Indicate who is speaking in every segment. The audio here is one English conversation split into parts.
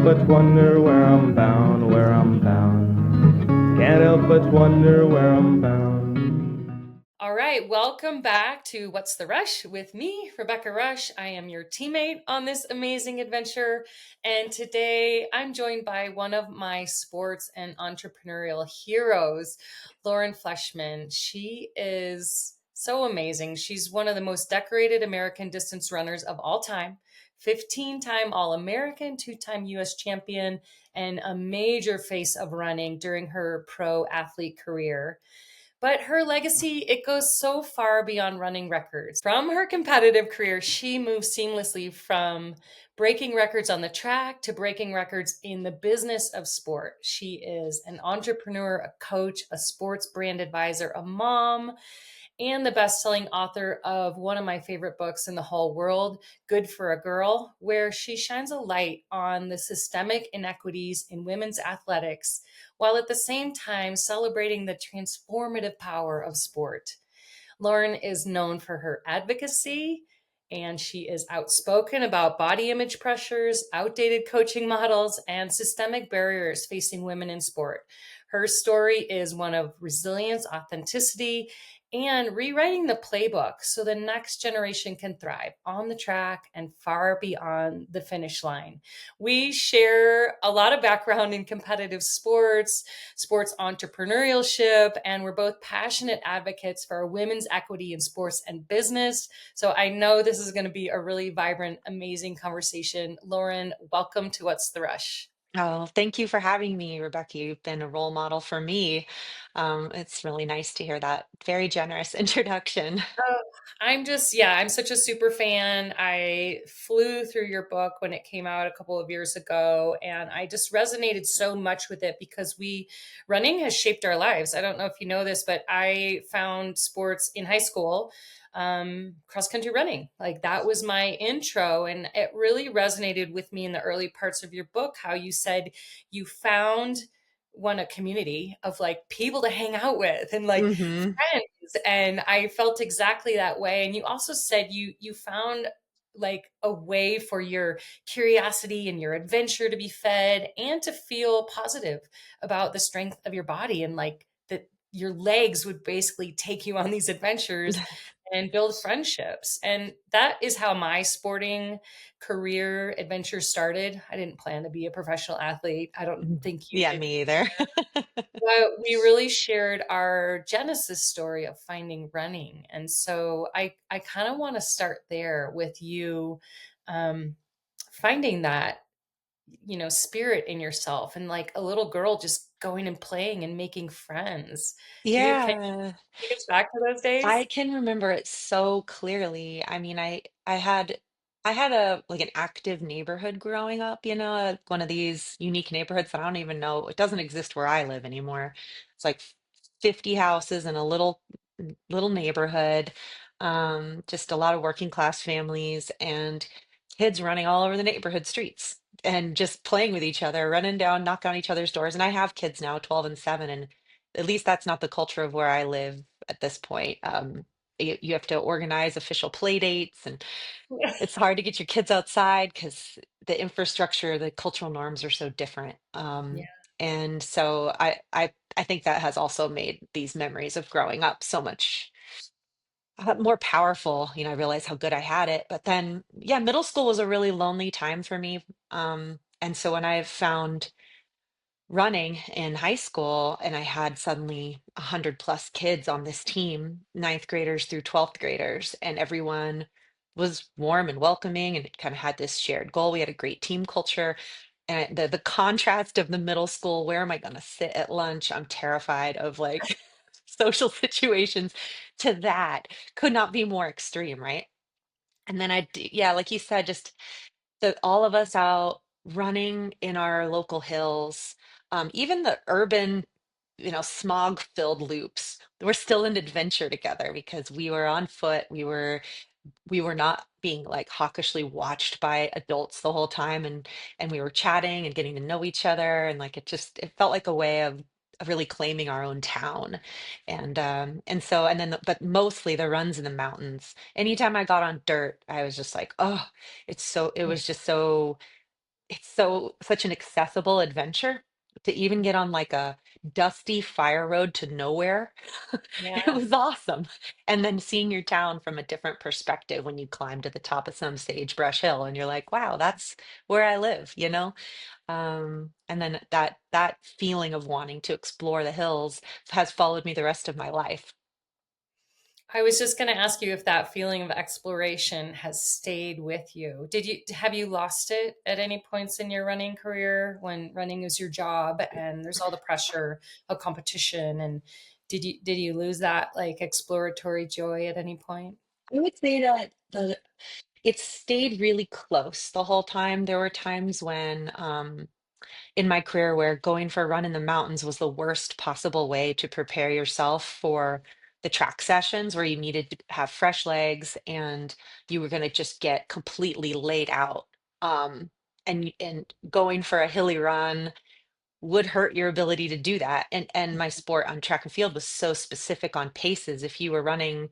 Speaker 1: help but wonder where I'm bound, where I'm bound. Can't help but wonder where I'm bound.
Speaker 2: All right, welcome back to What's the Rush with me, Rebecca Rush. I am your teammate on this amazing adventure. And today I'm joined by one of my sports and entrepreneurial heroes, Lauren Fleshman. She is so amazing. She's one of the most decorated American distance runners of all time. 15-time All American, 2-time US champion, and a major face of running during her pro athlete career. But her legacy, it goes so far beyond running records. From her competitive career, she moves seamlessly from breaking records on the track to breaking records in the business of sport. She is an entrepreneur, a coach, a sports brand advisor, a mom, and the best-selling author of one of my favorite books in the whole world, Good for a Girl, where she shines a light on the systemic inequities in women's athletics while at the same time celebrating the transformative power of sport. Lauren is known for her advocacy, and she is outspoken about body image pressures, outdated coaching models, and systemic barriers facing women in sport. Her story is one of resilience, authenticity, and rewriting the playbook so the next generation can thrive on the track and far beyond the finish line. We share a lot of background in competitive sports, sports entrepreneurship, and we're both passionate advocates for women's equity in sports and business. So I know this is going to be a really vibrant, amazing conversation. Lauren, welcome to What's the Rush?
Speaker 3: Oh, thank you for having me, Rebecca. You've been a role model for me. It's really nice to hear that very generous introduction.
Speaker 2: Oh, I'm such a super fan. I flew through your book when it came out a couple of years ago, and I just resonated so much with it because running has shaped our lives. I don't know if you know this, but I found sports in high school, cross country running. Like that was my intro, and it really resonated with me in the early parts of your book, how you said you found a community of like people to hang out with and like
Speaker 3: Hmm.
Speaker 2: friends, and I felt exactly that way. And you also said you found like a way for your curiosity and your adventure to be fed and to feel positive about the strength of your body, and like that your legs would basically take you on these adventures and build friendships. And that is how my sporting career adventure started. I didn't plan to be a professional athlete. I don't think you
Speaker 3: Yeah,
Speaker 2: did.
Speaker 3: me either.
Speaker 2: But we really shared our genesis story of finding running. And so I kind of want to start there with you, um, finding that, spirit in yourself and like a little girl just going and playing and making friends. Can
Speaker 3: Yeah.
Speaker 2: you take us back to those
Speaker 3: I
Speaker 2: days?
Speaker 3: can remember it so clearly. I mean, I had a like an active neighborhood growing up, one of these unique neighborhoods that I don't even know, it doesn't exist where I live anymore. It's like 50 houses in a little neighborhood. Just a lot of working class families and kids running all over the neighborhood streets and just playing with each other, running down, knocking on each other's doors. And I have kids now, 12 and 7, and at least that's not the culture of where I live at this point. You have to organize official play dates, and it's hard to get your kids outside because the infrastructure, the cultural norms are so different.
Speaker 2: Yeah.
Speaker 3: And so I think that has also made these memories of growing up so much more powerful. I realized how good I had it. But then, yeah, middle school was a really lonely time for me. And so when I found running in high school and I had suddenly 100 plus kids on this team, ninth graders through 12th graders, and everyone was warm and welcoming and kind of had this shared goal. We had a great team culture. And the contrast of the middle school, where am I going to sit at lunch? I'm terrified of like social situations, to that could not be more extreme, right? And then yeah, like you said, just all of us out running in our local hills, even the urban, smog-filled loops. We're still an adventure together because we were on foot. We were not being like hawkishly watched by adults the whole time, and we were chatting and getting to know each other, and like it felt like a way of really claiming our own town. But mostly the runs in the mountains. Anytime I got on dirt, I was just like, oh, it was just so it's such an accessible adventure to even get on like a dusty fire road to nowhere. It
Speaker 2: Yeah.
Speaker 3: was awesome. And then seeing your town from a different perspective when you climb to the top of some sagebrush hill and you're like, wow, that's where I live, you know? And then that feeling of wanting to explore the hills has followed me the rest of my life.
Speaker 2: I was just going to ask you if that feeling of exploration has stayed with you. Have you lost it at any points in your running career when running is your job and there's all the pressure of competition, and did you lose that like exploratory joy at any point?
Speaker 3: I would say that it stayed really close the whole time. There were times when in my career where going for a run in the mountains was the worst possible way to prepare yourself for the track sessions where you needed to have fresh legs and you were going to just get completely laid out. Um, and going for a hilly run would hurt your ability to do that. And my sport on track and field was so specific on paces. If you were running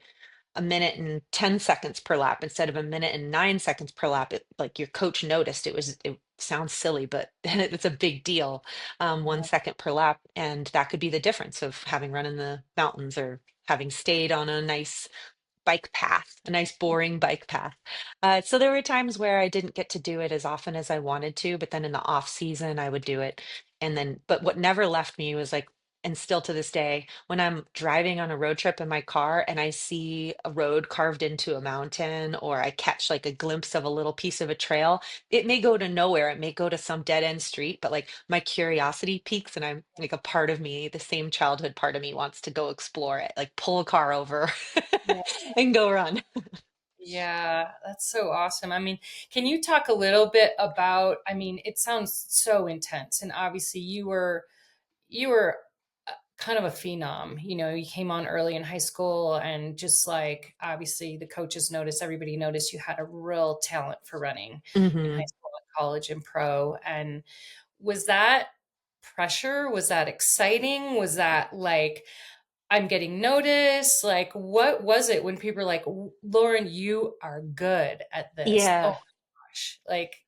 Speaker 3: a minute and 10 seconds per lap instead of a minute and 9 seconds per lap, like your coach noticed, it sounds silly, but it's a big deal. 1 second per lap, and that could be the difference of having run in the mountains or having stayed on a nice bike path, a nice boring bike path. So there were times where I didn't get to do it as often as I wanted to, but then in the off season I would do it. And then, but what never left me was like, and still to this day, when I'm driving on a road trip in my car and I see a road carved into a mountain, or I catch like a glimpse of a little piece of a trail, it may go to nowhere, it may go to some dead end street, but like my curiosity peaks and I'm like a part of me, the same childhood part of me wants to go explore it, like pull a car over
Speaker 2: Yeah.
Speaker 3: and go run.
Speaker 2: Yeah, that's so awesome. I mean, can you talk a little bit about, I mean, it sounds so intense, and obviously you were kind of a phenom. You know, you came on early in high school, and just like obviously the coaches noticed, everybody noticed you had a real talent for running in high
Speaker 3: Hmm.
Speaker 2: school and college and pro. And was that pressure? Was that exciting? Was that like, I'm getting noticed? Like, what was it when people were like, Lauren, you are good at this? Oh
Speaker 3: Yeah,
Speaker 2: my gosh. Like,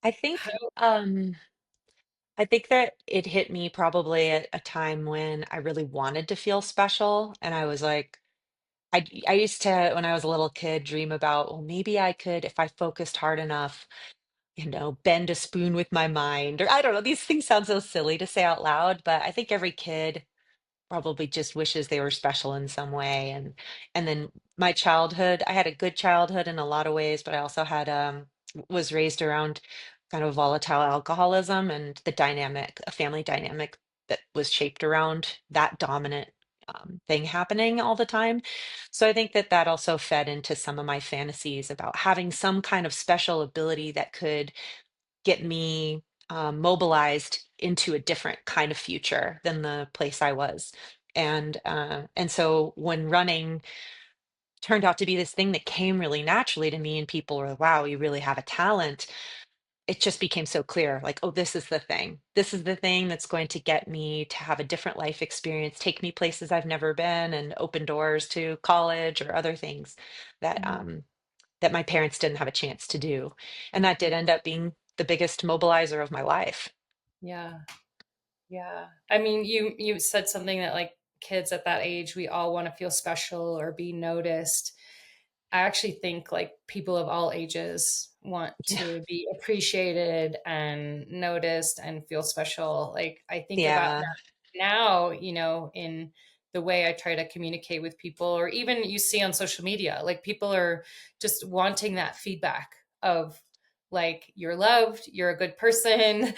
Speaker 3: I
Speaker 2: how,
Speaker 3: think I think that it hit me probably at a time when I really wanted to feel special, and I was like, I used to when I was a little kid dream about, well, maybe I could if I focused hard enough, bend a spoon with my mind, or I don't know. These things sound so silly to say out loud, but I think every kid probably just wishes they were special in some way. And then my childhood, I had a good childhood in a lot of ways, but I also had was raised around kind of volatile alcoholism and the dynamic, a family dynamic that was shaped around that dominant thing happening all the time. So I think that that also fed into some of my fantasies about having some kind of special ability that could get me mobilized into a different kind of future than the place I was. And so when running turned out to be this thing that came really naturally to me, and people were, wow, you really have a talent. It just became so clear, like, oh, this is the thing. This is the thing that's going to get me to have a different life experience, take me places I've never been, and open doors to college or other things that
Speaker 2: Mhm.
Speaker 3: that my parents didn't have a chance to do. And that did end up being the biggest mobilizer of my life.
Speaker 2: Yeah. Yeah. I mean, you said something that like kids at that age, we all want to feel special or be noticed. I actually think like people of all ages want
Speaker 3: Yeah.
Speaker 2: to be appreciated and noticed and feel special. Like I think about
Speaker 3: Yeah.
Speaker 2: that now, in the way I try to communicate with people, or even you see on social media, like people are just wanting that feedback of like you're loved, you're a good person,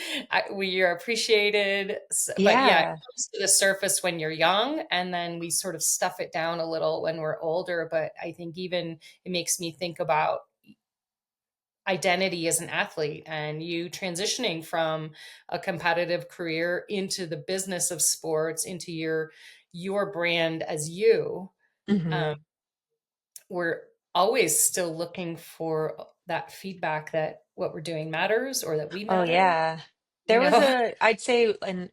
Speaker 2: you're appreciated. But yeah, it
Speaker 3: Yeah.
Speaker 2: comes to the surface when you're young, and then we sort of stuff it down a little when we're older. But I think even it makes me think about identity as an athlete and you transitioning from a competitive career into the business of sports, into your brand as you. Um,
Speaker 3: Hmm.
Speaker 2: we're always still looking for that feedback that what we're doing matters or that we
Speaker 3: Oh,
Speaker 2: matter,
Speaker 3: yeah.
Speaker 2: you
Speaker 3: There was
Speaker 2: know?
Speaker 3: I'd say, an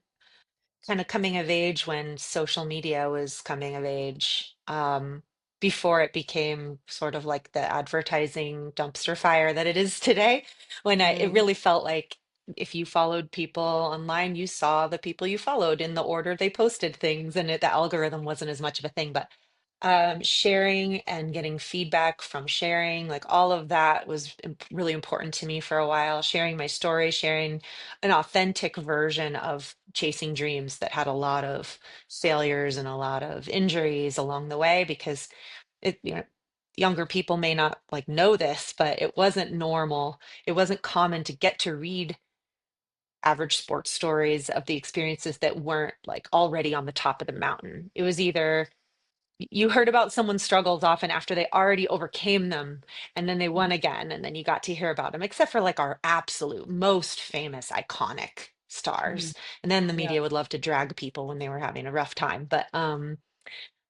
Speaker 3: kind of coming of age when social media was coming of age, before it became sort of like the advertising dumpster fire that it is today, when it
Speaker 2: Mm,
Speaker 3: really felt like if you followed people online, you saw the people you followed in the order they posted things, and the algorithm wasn't as much of a thing. But sharing and getting feedback from sharing, like all of that was really important to me for a while. Sharing my story, sharing an authentic version of chasing dreams that had a lot of failures and a lot of injuries along the way, because younger people may not like know this, but it wasn't normal. It wasn't common to get to read average sports stories of the experiences that weren't like already on the top of the mountain. It was either you heard about someone's struggles often after they already overcame them and then they won again, and then you got to hear about them, except for like our absolute most famous iconic
Speaker 2: Mhm.
Speaker 3: stars. And then the
Speaker 2: Yeah.
Speaker 3: media would love to drag people when they were having a rough time. But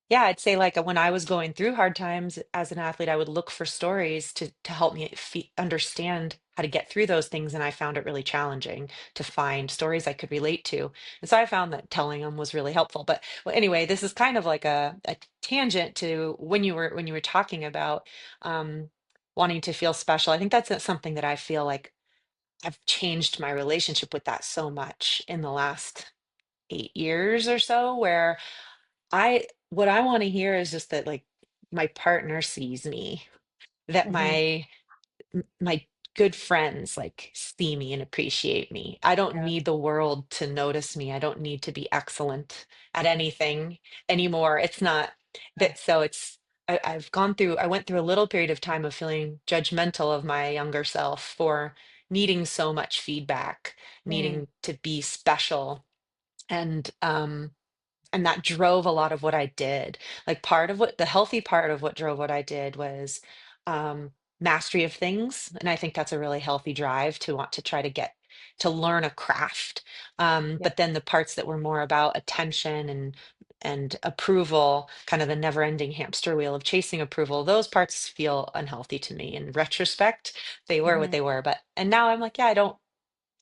Speaker 3: yeah, I'd say like when I was going through hard times as an athlete, I would look for stories to help me understand how to get through those things, and I found it really challenging to find stories I could relate to. And so I found that telling them was really helpful. But well, anyway, this is kind of like a tangent to when you were talking about um, wanting to feel special. I think that's something that I feel like I've changed my relationship with that so much in the last 8 years or so, where what I want to hear is just that like my partner sees me, that
Speaker 2: Mhm.
Speaker 3: my good friends like see me and appreciate me. I don't
Speaker 2: Yeah.
Speaker 3: need the world to notice me. I don't need to be excellent at anything anymore. It's not
Speaker 2: Yeah.
Speaker 3: that, so it's I went through a little period of time of feeling judgmental of my younger self for needing so much feedback,
Speaker 2: Mm.
Speaker 3: needing to be special. And and that drove a lot of what I did. Like part of what the healthy part of what drove what I did was um, mastery of things. And I think that's a really healthy drive to want to try to get to learn a craft.
Speaker 2: Yeah.
Speaker 3: But then the parts that were more about attention and approval, kind of the never-ending hamster wheel of chasing approval, those parts feel unhealthy to me. In retrospect, they were what
Speaker 2: Mhm.
Speaker 3: they were. But and now I'm like, yeah, I don't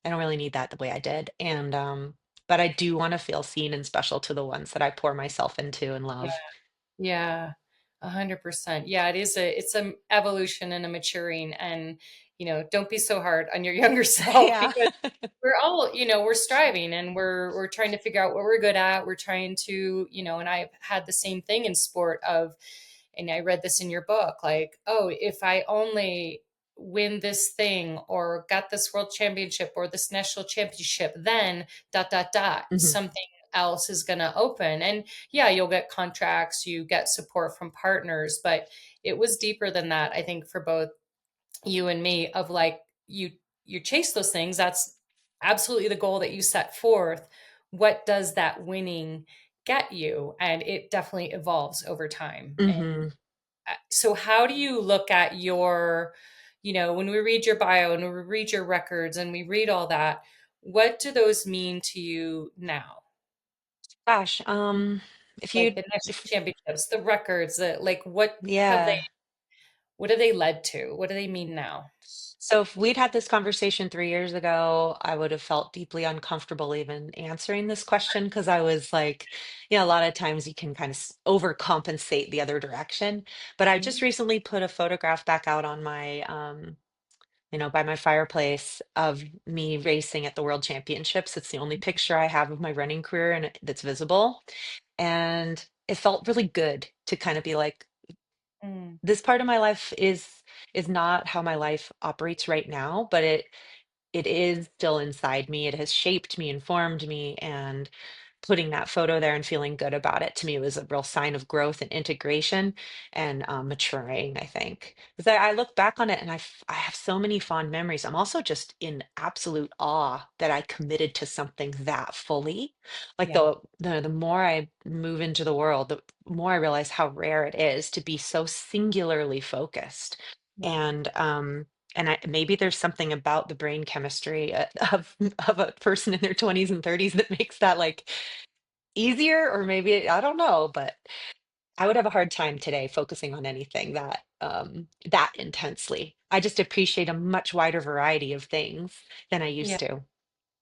Speaker 3: really need that the way I did. And but I do want to feel seen and special to the ones that I pour myself into and
Speaker 2: Yeah.
Speaker 3: love.
Speaker 2: Yeah. 100%. Yeah, it's a evolution and a maturing, and don't be so hard on your younger self,
Speaker 3: Yeah.
Speaker 2: because we're all, we're striving, and we're trying to figure out what we're good at. We're trying to, and I've had the same thing in sport of, and I read this in your book, like, oh, if I only win this thing or got this world championship or this national championship, then dot dot dot
Speaker 3: Mhm.
Speaker 2: something else is going to open. And yeah, you'll get contracts, you get support from partners, but it was deeper than that, I think, for both you and me, of like, you chase those things, that's absolutely the goal that you set forth. What does that winning get you? And it definitely evolves over time. And
Speaker 3: Mhm.
Speaker 2: so how do you look at your, when we read your bio and we read your records and we read all that, what do those mean to you now?
Speaker 3: Gosh, if
Speaker 2: Like
Speaker 3: you
Speaker 2: the national
Speaker 3: if
Speaker 2: championships, the records, like
Speaker 3: yeah.
Speaker 2: what have they led to? What do they mean now?
Speaker 3: So if we'd had this conversation 3 years ago, I would have felt deeply uncomfortable even answering this question, because I was like, a lot of times you can kind of overcompensate the other direction. But I just
Speaker 2: Mhm.
Speaker 3: recently put a photograph back out on my by my fireplace of me racing at the World Championships. It's the only picture I have of my running career and that's visible. And it felt really good to kind of be like,
Speaker 2: Mm,
Speaker 3: this part of my life is not how my life operates right now, but it is still inside me. It has shaped me, informed me, and putting that photo there and feeling good about it to me was a real sign of growth and integration and maturing, I think. Because I look back on it and I have so many fond memories. I'm also just in absolute awe that I committed to something that fully. Like
Speaker 2: yeah,
Speaker 3: the more I move into the world, the more I realize how rare it is to be so singularly focused.
Speaker 2: yeah,
Speaker 3: And maybe there's something about the brain chemistry of a person in their 20s and 30s that makes that like easier, or maybe I don't know, but I would have a hard time today focusing on anything that intensely. I just appreciate a much wider variety of things than I
Speaker 2: yeah,
Speaker 3: used to.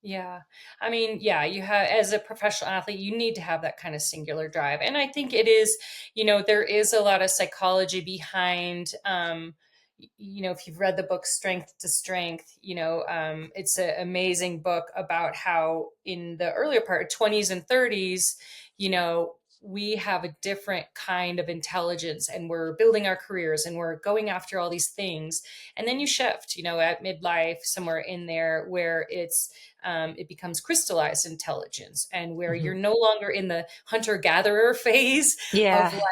Speaker 2: yeah. I mean, yeah, you have, as a professional athlete, you need to have that kind of singular drive. And I think it is, there is a lot of psychology behind, if you've read the book Strength to Strength, it's an amazing book about how in the earlier part, 20s and 30s, we have a different kind of intelligence and we're building our careers and we're going after all these things. And then you shift, at midlife, somewhere in there where it becomes crystallized intelligence and where you're
Speaker 3: Mhm.
Speaker 2: no longer in the hunter gatherer phase of
Speaker 3: Yeah.
Speaker 2: like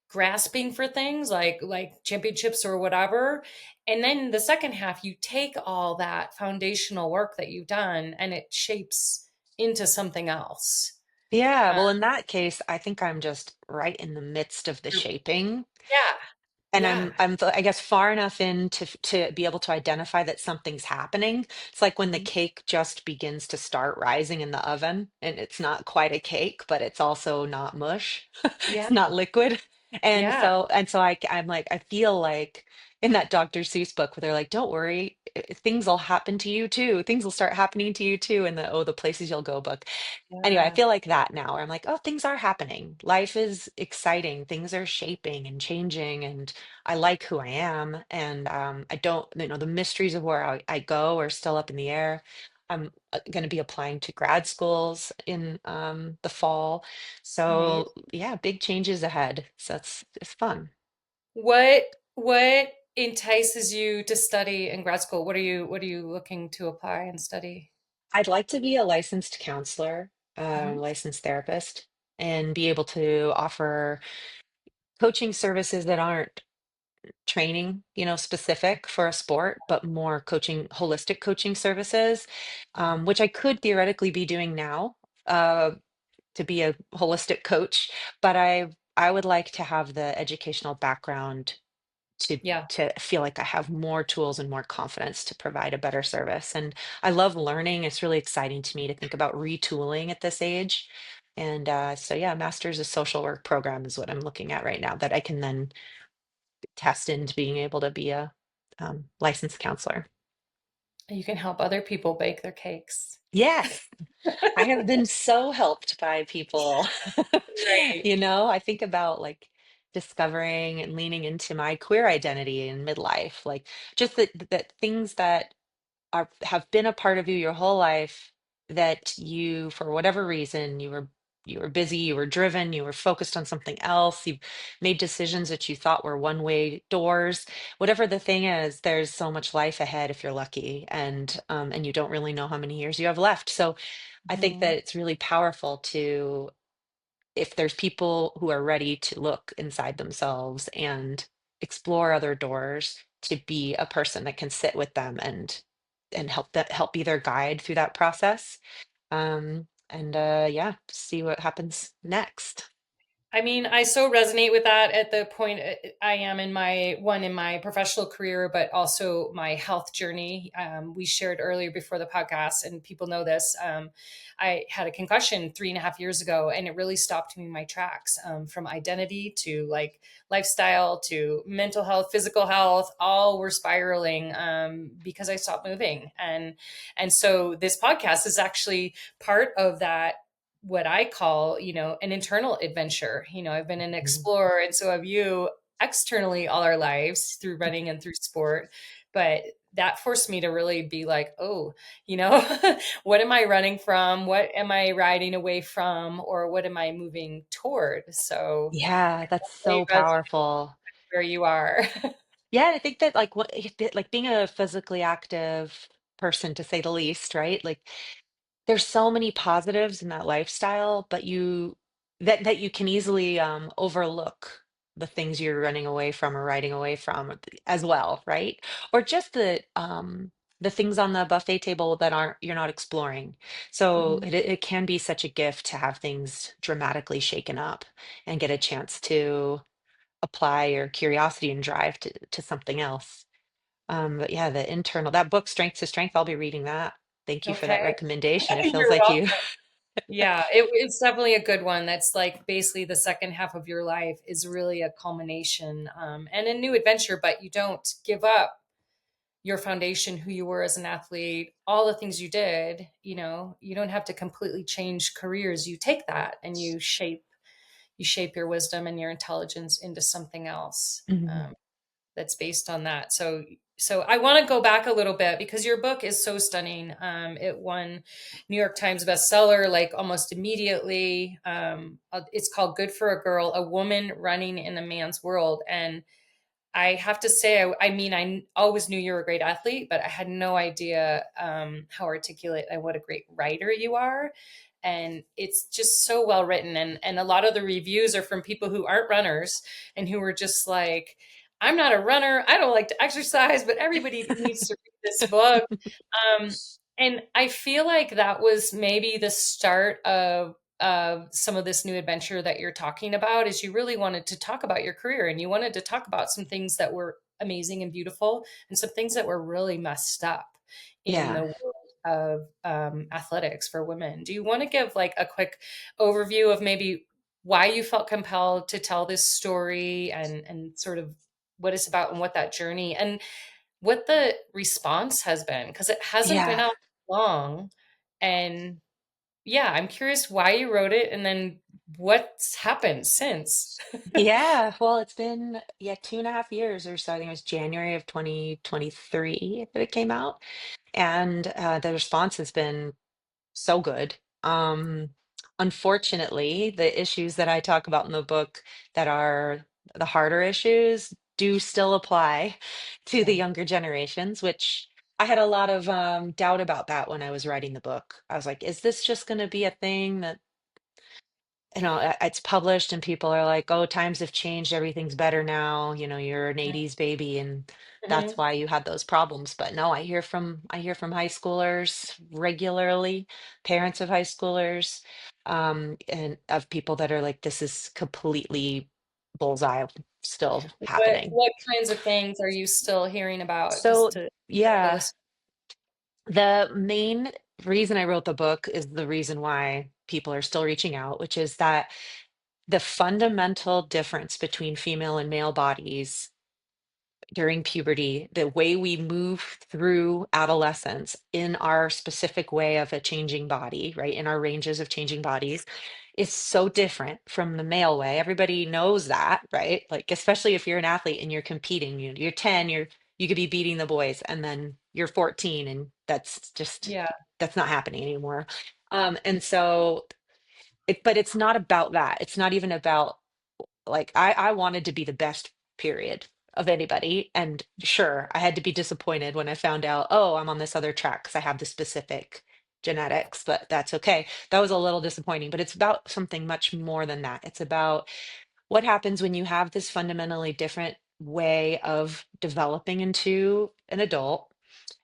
Speaker 2: grasping for things like championships or whatever. And then the second half, you take all that foundational work that you've done and it shapes into something else.
Speaker 3: Yeah.
Speaker 2: Uh,
Speaker 3: Well, in that case, I think I'm just right in the midst of the shaping.
Speaker 2: yeah,
Speaker 3: And
Speaker 2: yeah,
Speaker 3: I guess far enough in to be able to identify that something's happening. It's like when the
Speaker 2: mhm,
Speaker 3: cake just begins to start rising in the oven, and it's not quite a cake, but it's also not mush.
Speaker 2: yeah,
Speaker 3: It's not liquid.
Speaker 2: yeah,
Speaker 3: I'm like, I feel like in that Dr. Seuss book where they're like, don't worry, things will happen to you too. Things will start happening to you too in the Oh, the Places You'll Go book. Anyway, I
Speaker 2: yeah.
Speaker 3: feel like that now, where I'm like, oh, things are happening. Life is exciting. Things are shaping and changing, and I like who I am. And I don't, the mysteries of where I go are still up in the air. I'm going to be applying to grad schools in the fall.
Speaker 2: Amazing.
Speaker 3: So yeah, big changes ahead. So it's fun.
Speaker 2: What entices you to study in grad school? What are you looking to apply and study?
Speaker 3: I'd like to be a licensed counselor,
Speaker 2: Mhm.
Speaker 3: licensed therapist, and be able to offer coaching services that aren't training, specific for a sport, but more coaching, holistic coaching services, which I could theoretically be doing now, to be a holistic coach. But I would like to have the educational background to
Speaker 2: Yeah.
Speaker 3: to feel like I have more tools and more confidence to provide a better service. And I love learning. It's really exciting to me to think about retooling at this age. And so yeah, master's of social work program is what I'm looking at right now that I can then test into being able to be a licensed counselor.
Speaker 2: You can help other people bake their cakes.
Speaker 3: Yes, I have been so helped by people.
Speaker 2: Right.
Speaker 3: I think about like discovering and leaning into my queer identity in midlife, like just that things that have been a part of you your whole life that you, for whatever reason, you were busy, you were driven, you were focused on something else, you made decisions that you thought were one-way doors. Whatever the thing is, there's so much life ahead if you're lucky, and you don't really know how many years you have left. So I think
Speaker 2: Mhm.
Speaker 3: that it's really powerful to, if there's people who are ready to look inside themselves and explore other doors, to be a person that can sit with them and help be their guide through that process. And yeah, see what happens next.
Speaker 2: I mean, I so resonate with that at the point I am in my professional career, but also my health journey. We shared earlier before the podcast, and people know this. I had a concussion 3.5 years ago, and it really stopped me in my tracks, from identity to like lifestyle to mental health, physical health. All were spiraling because I stopped moving, and so this podcast is actually part of that, what I call, an internal adventure. I've been an
Speaker 3: Mhm.
Speaker 2: explorer, and so have you, externally all our lives through running and through sport. But that forced me to really be like, oh, you know, what am I running from? What am I riding away from? Or what am I moving toward? So
Speaker 3: Yeah, that's
Speaker 2: definitely
Speaker 3: so
Speaker 2: resonate
Speaker 3: powerful.
Speaker 2: where you are.
Speaker 3: Yeah, and I think that like being a physically active person, to say the least, right? Like there's so many positives in that lifestyle, but that you can easily overlook the things you're running away from or riding away from as well, right? Or just the things on the buffet table that aren't you're not exploring. So
Speaker 2: Mhm.
Speaker 3: it can be such a gift to have things dramatically shaken up and get a chance to apply your curiosity and drive to something else. But yeah, the internal, that book, Strength to Strength, I'll be reading that. Thank you for
Speaker 2: Okay.
Speaker 3: that recommendation. It feels
Speaker 2: You're
Speaker 3: like
Speaker 2: welcome.
Speaker 3: you.
Speaker 2: Yeah, it's definitely a good one. That's like basically the second half of your life is really a culmination, and a new adventure, but you don't give up your foundation, who you were as an athlete, all the things you did. You don't have to completely change careers. You take that and you shape your wisdom and your intelligence into something else.
Speaker 3: Mhm.
Speaker 2: that's based on that. So I want to go back a little bit because your book is so stunning. It won New York Times bestseller like almost immediately. It's called Good for a Girl, a woman running in a man's world. And I have to say, I mean, I always knew you were a great athlete, but I had no idea how articulate and what a great writer you are. And it's just so well written. And a lot of the reviews are from people who aren't runners and who were just like, I'm not a runner. I don't like to exercise, but everybody needs to read this book. And I feel like that was maybe the start of some of this new adventure that you're talking about is you really wanted to talk about your career and you wanted to talk about some things that were amazing and beautiful and some things that were really messed up in the
Speaker 3: Yeah.
Speaker 2: world of athletics for women. Do you want to give like a quick overview of maybe why you felt compelled to tell this story and sort of what it's about and what that journey and what the response has been? Because it hasn't been
Speaker 3: Yeah.
Speaker 2: out long. And yeah, I'm curious why you wrote it and then what's happened since.
Speaker 3: Yeah. Well, it's been, yeah, 2.5 years or so. I think it was January of 2023 that it came out. And the response has been so good. Unfortunately, the issues that I talk about in the book that are the harder issues do still apply to the
Speaker 2: Yeah.
Speaker 3: younger generations, which I had a lot of doubt about that when I was writing the book. I was like, is this just going to be a thing that it's published and people are like, oh, times have changed, everything's better now, you're an 80s baby and that's
Speaker 2: Mhm.
Speaker 3: why you had those problems. But no, I hear from high schoolers regularly, parents of high schoolers, and of people that are like, this is completely bullseye still happening.
Speaker 2: What kinds of things are you still hearing about just
Speaker 3: So
Speaker 2: to share with the
Speaker 3: yeah,
Speaker 2: listeners?
Speaker 3: the main reason I wrote the book is the reason why people are still reaching out, which is that the fundamental difference between female and male bodies during puberty, the way we move through adolescence in our specific way of a changing body, right, in our ranges of changing bodies, is so different from the male way. Everybody knows that, right? Like, especially if you're an athlete and you're competing, you're 10, you could be beating the boys, and then you're 14, and
Speaker 2: Yeah.
Speaker 3: that's not happening anymore. And so, but it's not about that. It's not even about like I wanted to be the best period of anybody. And sure, I had to be disappointed when I found out, oh, I'm on this other track because I have the specific genetics, but that's okay. That was a little disappointing, but it's about something much more than that. It's about what happens when you have this fundamentally different way of developing into an adult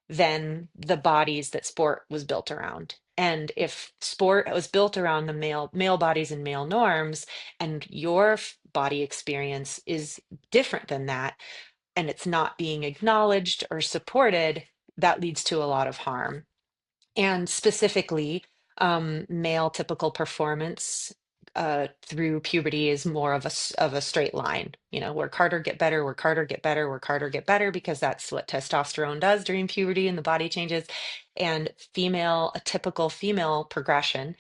Speaker 3: than the bodies that sport was built around. And if sport was built around the male bodies and male norms, and your body experience is different than that, and it's not being acknowledged or supported, that leads to a lot of harm. And specifically, male typical performance through puberty is more of a straight line. Work harder, get better, work harder, get better, work harder, get better, because that's what testosterone does during puberty and the body changes. And a typical female progression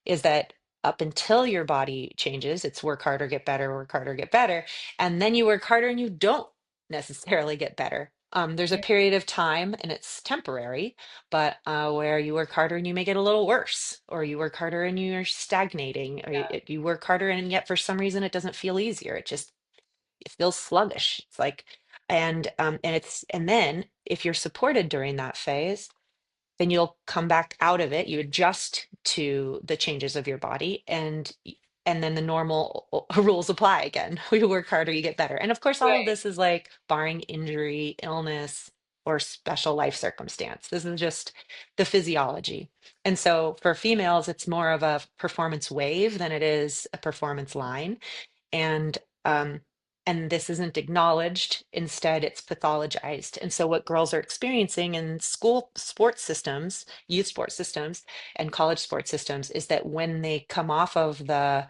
Speaker 3: is that up until your body changes, it's work harder, get better, work harder, get better. And then you work harder and you don't necessarily get better. There's a
Speaker 2: Yeah.
Speaker 3: period of time and it's temporary, but where you work harder and you may get a little worse, or you work harder and you're stagnating, or you work harder and yet for some reason it doesn't feel easier. It feels sluggish. It's like, and then if you're supported during that phase, then you'll come back out of it, you adjust to the changes of your body, and then the normal rules apply again. You work harder, you get better. And of course, all of
Speaker 2: Right.
Speaker 3: this is like barring injury, illness, or special life circumstance. This is just the physiology. And so for females, it's more of a performance wave than it is a performance line. And um and this isn't acknowledged. Instead, it's pathologized. And so what girls are experiencing in school sports systems, youth sports systems, and college sports systems is that when they come off of the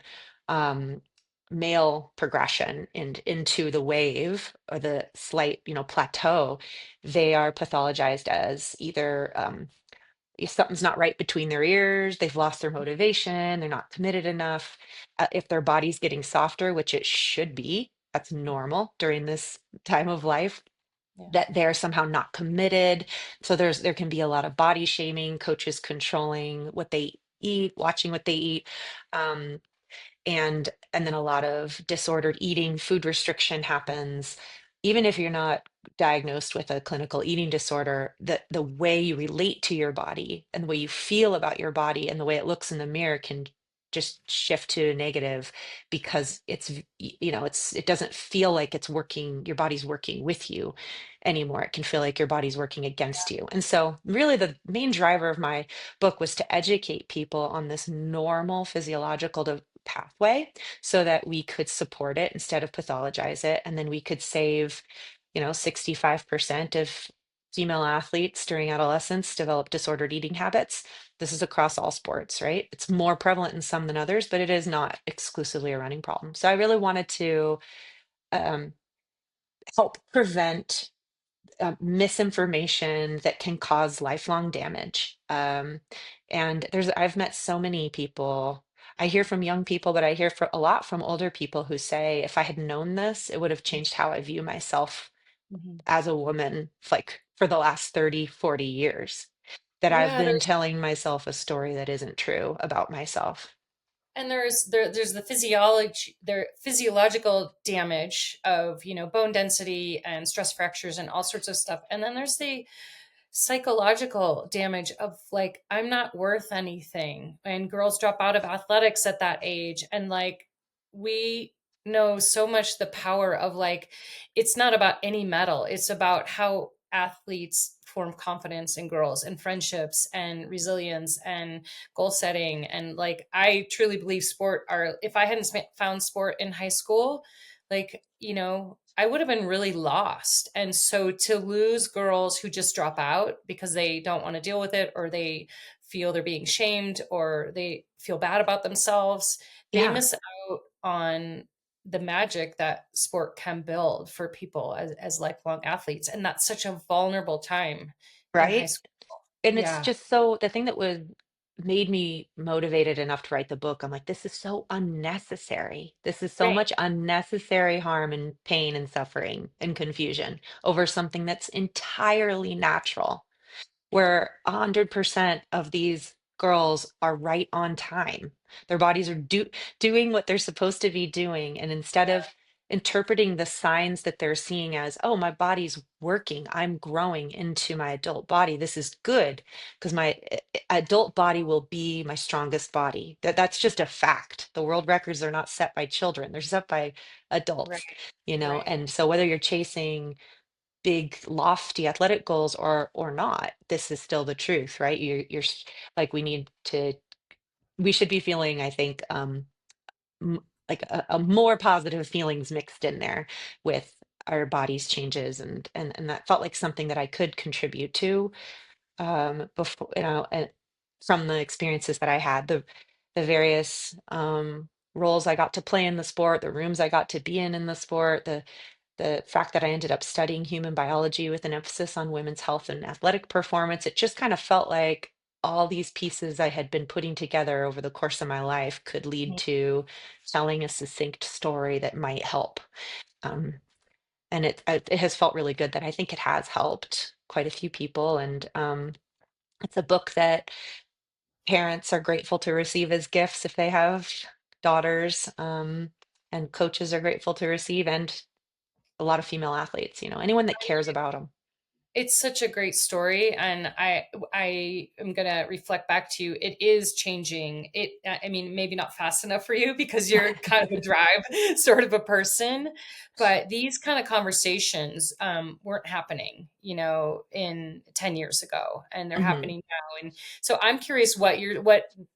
Speaker 3: um male progression and into the wave or the slight plateau, they are pathologized as either if something's not right between their ears, they've lost their motivation, they're not committed enough. If their body's getting softer, which it should be, that's normal during this time of life,
Speaker 2: Yeah.
Speaker 3: that they're somehow not committed. So there can be a lot of body shaming, coaches controlling what they eat, watching what they eat. Um, and then a lot of disordered eating, food restriction happens. Even if you're not diagnosed with a clinical eating disorder, the way you relate to your body and the way you feel about your body and the way it looks in the mirror can just shift to negative, because it doesn't feel like it's working, your body's working with you anymore. It can feel like your body's working against you. And so really the main driver of my book was to educate people on this normal physiological pathway, so that we could support it instead of pathologize it. And then we could save, 65% of female athletes during adolescence develop disordered eating habits. This is across all sports, right? It's more prevalent in some than others, but it is not exclusively a running problem. So I really wanted to um, help prevent misinformation that can cause lifelong damage. And I've met so many people. I hear from young people, but I hear a lot from older people who say, if I had known this, it would have changed how I view myself
Speaker 2: Mhm.
Speaker 3: as a woman, like for the last 30, 40 years, that I've
Speaker 2: Yeah,
Speaker 3: been telling myself a story that isn't true about myself.
Speaker 2: there's the physiological damage of, bone density and stress fractures and all sorts of stuff. And then there's the psychological damage of, like, I'm not worth anything, and girls drop out of athletics at that age. And like, we know so much the power of, like, it's not about any medal, it's about how athletes form confidence in girls and friendships and resilience and goal setting. And like, I truly believe sport are, if I hadn't found sport in high school, like, I would have been really lost. And so to lose girls who just drop out because they don't want to deal with it, or they feel they're being shamed, or they feel bad about themselves, they
Speaker 3: Yeah,
Speaker 2: miss out on the magic that sport can build for people as lifelong athletes. And that's such a vulnerable time in high
Speaker 3: right.
Speaker 2: school.
Speaker 3: And it's
Speaker 2: Yeah.
Speaker 3: just so, the thing that was made me motivated enough to write the book, I'm like, this is so unnecessary. This is so
Speaker 2: Right.
Speaker 3: much unnecessary harm and pain and suffering and confusion over something that's entirely natural, where 100% of these girls are right on time. Their bodies are doing what they're supposed to be doing. And instead of interpreting the signs that they're seeing as, oh, my body's working, I'm growing into my adult body, this is good, because my adult body will be my strongest body. That's just a fact. The world records are not set by children, they're set by
Speaker 2: Right.
Speaker 3: adults,
Speaker 2: Right.
Speaker 3: and so whether you're chasing big lofty athletic goals or not, this is still the truth, right? Like, we should be feeling, I think, like a more positive feelings mixed in there with our bodies changes, and that felt like something that I could contribute to, before, and from the experiences that I had, the various roles I got to play in the sport, the rooms I got to be in the sport, the fact that I ended up studying human biology with an emphasis on women's health and athletic performance. It just kind of felt like all these pieces I had been putting together over the course of my life could lead to telling a succinct story that might help. Um, and it has felt really good that I think it has helped quite a few people. And it's a book that parents are grateful to receive as gifts if they have daughters, and coaches are grateful to receive, and a lot of female athletes, anyone that cares about them.
Speaker 2: It's such a great story, and I am going to reflect back to you. It is changing. I mean, maybe not fast enough for you because you're kind of a drive sort of a person, but these kind of conversations weren't happening, in 10 years ago, and they're
Speaker 3: Hmm.
Speaker 2: happening now. And so I'm curious what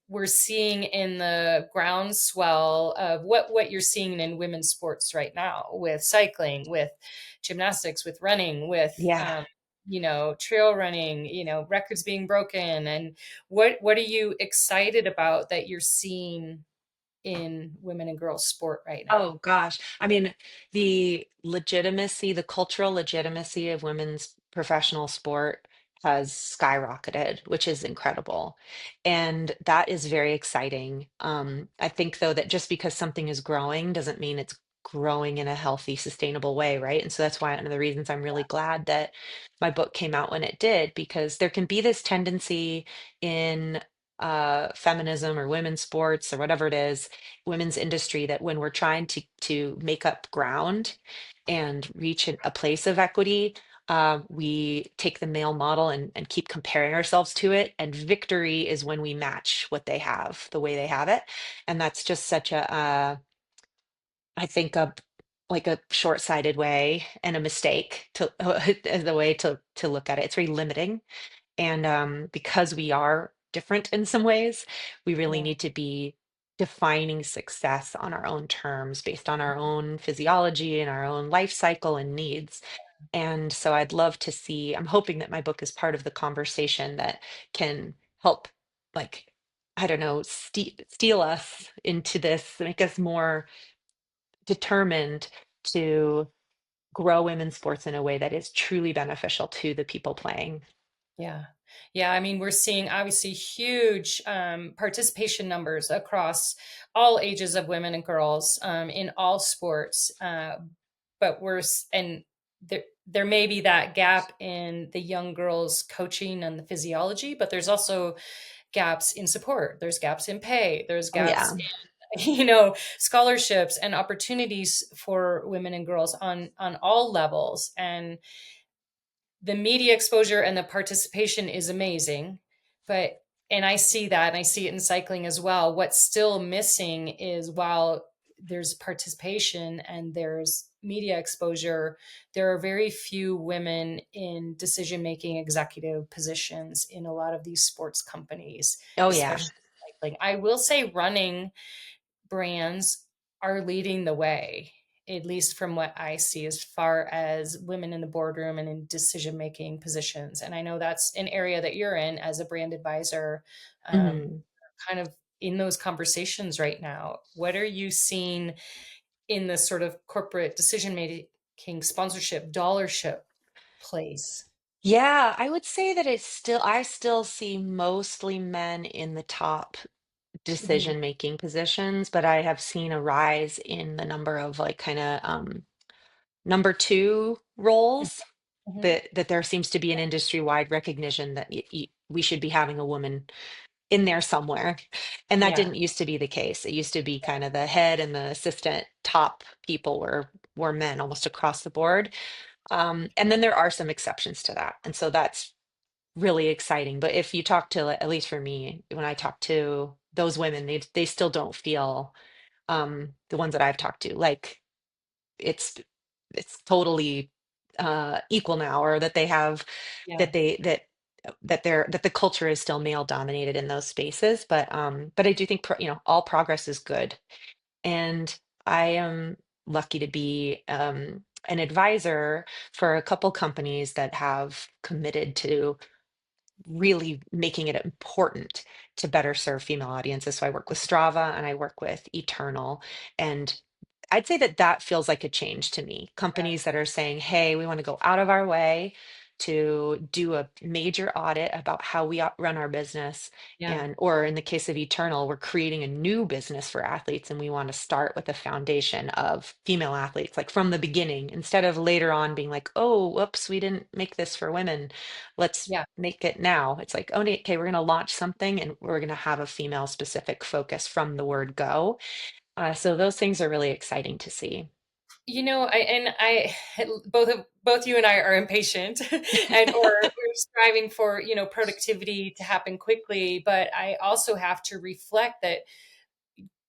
Speaker 2: we're seeing in the groundswell of what you're seeing in women's sports right now, with cycling, with gymnastics, with running, with
Speaker 3: Yeah.
Speaker 2: trail running, records being broken. And what are you excited about that you're seeing in women and girls sport right now?
Speaker 3: Oh gosh. I mean, the cultural legitimacy of women's professional sport has skyrocketed, which is incredible. And that is very exciting. I think though that just because something is growing doesn't mean it's growing in a healthy, sustainable way, right? And so that's why one of the reasons I'm really glad that my book came out when it did, because there can be this tendency in feminism or women's sports or whatever it is, women's industry, that when we're trying to make up ground and reach a place of equity, we take the male model and keep comparing ourselves to it. And victory is when we match what they have, the way they have it. And that's just such a, I think, a like a short-sighted way and a mistake to as a way to look at it. It's very limiting. And because we are different in some ways, we really
Speaker 2: Yeah.
Speaker 3: need to be defining success on our own terms based on our own physiology and our own life cycle and needs. And so I'd love to see, I'm hoping that my book is part of the conversation that can help, like, I don't know, steal us into this, make us more determined to grow women's sports in a way that is truly beneficial to the people playing.
Speaker 2: Yeah. Yeah. I mean, we're seeing obviously huge participation numbers across all ages of women and girls in all sports. But and there may be that gap in the young girls coaching and the physiology, but there's also gaps in support. There's gaps in pay. There's
Speaker 3: Oh,
Speaker 2: gaps
Speaker 3: yeah.
Speaker 2: in, scholarships and opportunities for women and girls on all levels. And the media exposure and the participation is amazing, but and I see that, and I see it in cycling as well. What's still missing is, while there's participation and there's media exposure, there are very few women in decision making executive positions in a lot of these sports companies,
Speaker 3: Oh, yeah.
Speaker 2: especially cycling. I will say running brands are leading the way, at least from what I see, as far as women in the boardroom and in decision making positions. And I know that's an area that you're in as a brand advisor,
Speaker 3: Mhm.
Speaker 2: kind of in those conversations right now. What are you seeing in the sort of corporate decision making, sponsorship, dollarship place?
Speaker 3: Yeah, I would say that I still see mostly men in the top
Speaker 2: Hmm.
Speaker 3: decision-making positions, but I have seen a rise in the number of like kind of number two roles,
Speaker 2: Hmm.
Speaker 3: that there seems to be an industry-wide recognition that we should be having a woman in there somewhere. And that
Speaker 2: Yeah.
Speaker 3: didn't used to be the case. It used to be kind of the head and the assistant top people were men almost across the board. And then there are some exceptions to that. And so that's really exciting. But if you talk to, at least for me, when I talk to those women, they still don't feel, the ones that I've talked to, like it's it's totally equal now, or that they have
Speaker 2: Yeah.
Speaker 3: that they that the culture is still male dominated in those spaces. But I do think all progress is good. And I am lucky to be an advisor for a couple companies that have committed to really making it important to better serve female audiences. So I work with Strava and I work with Eternal. And I'd say that that feels like a change to me. Companies that are saying, hey, we want to go out of our way to do a major audit about how we run our business.
Speaker 2: Yeah.
Speaker 3: And, or in the case of Eternal, we're creating a new business for athletes and we want to start with a foundation of female athletes, like from the beginning, instead of later on being like, oh, whoops, we didn't make this for women. Let's
Speaker 2: Yeah.
Speaker 3: make it now. It's like, oh, okay, we're going to launch something and we're going to have a female specific focus from the word go. So those things are really exciting to see.
Speaker 2: I both you and I are impatient, and or we're striving for productivity to happen quickly. But I also have to reflect that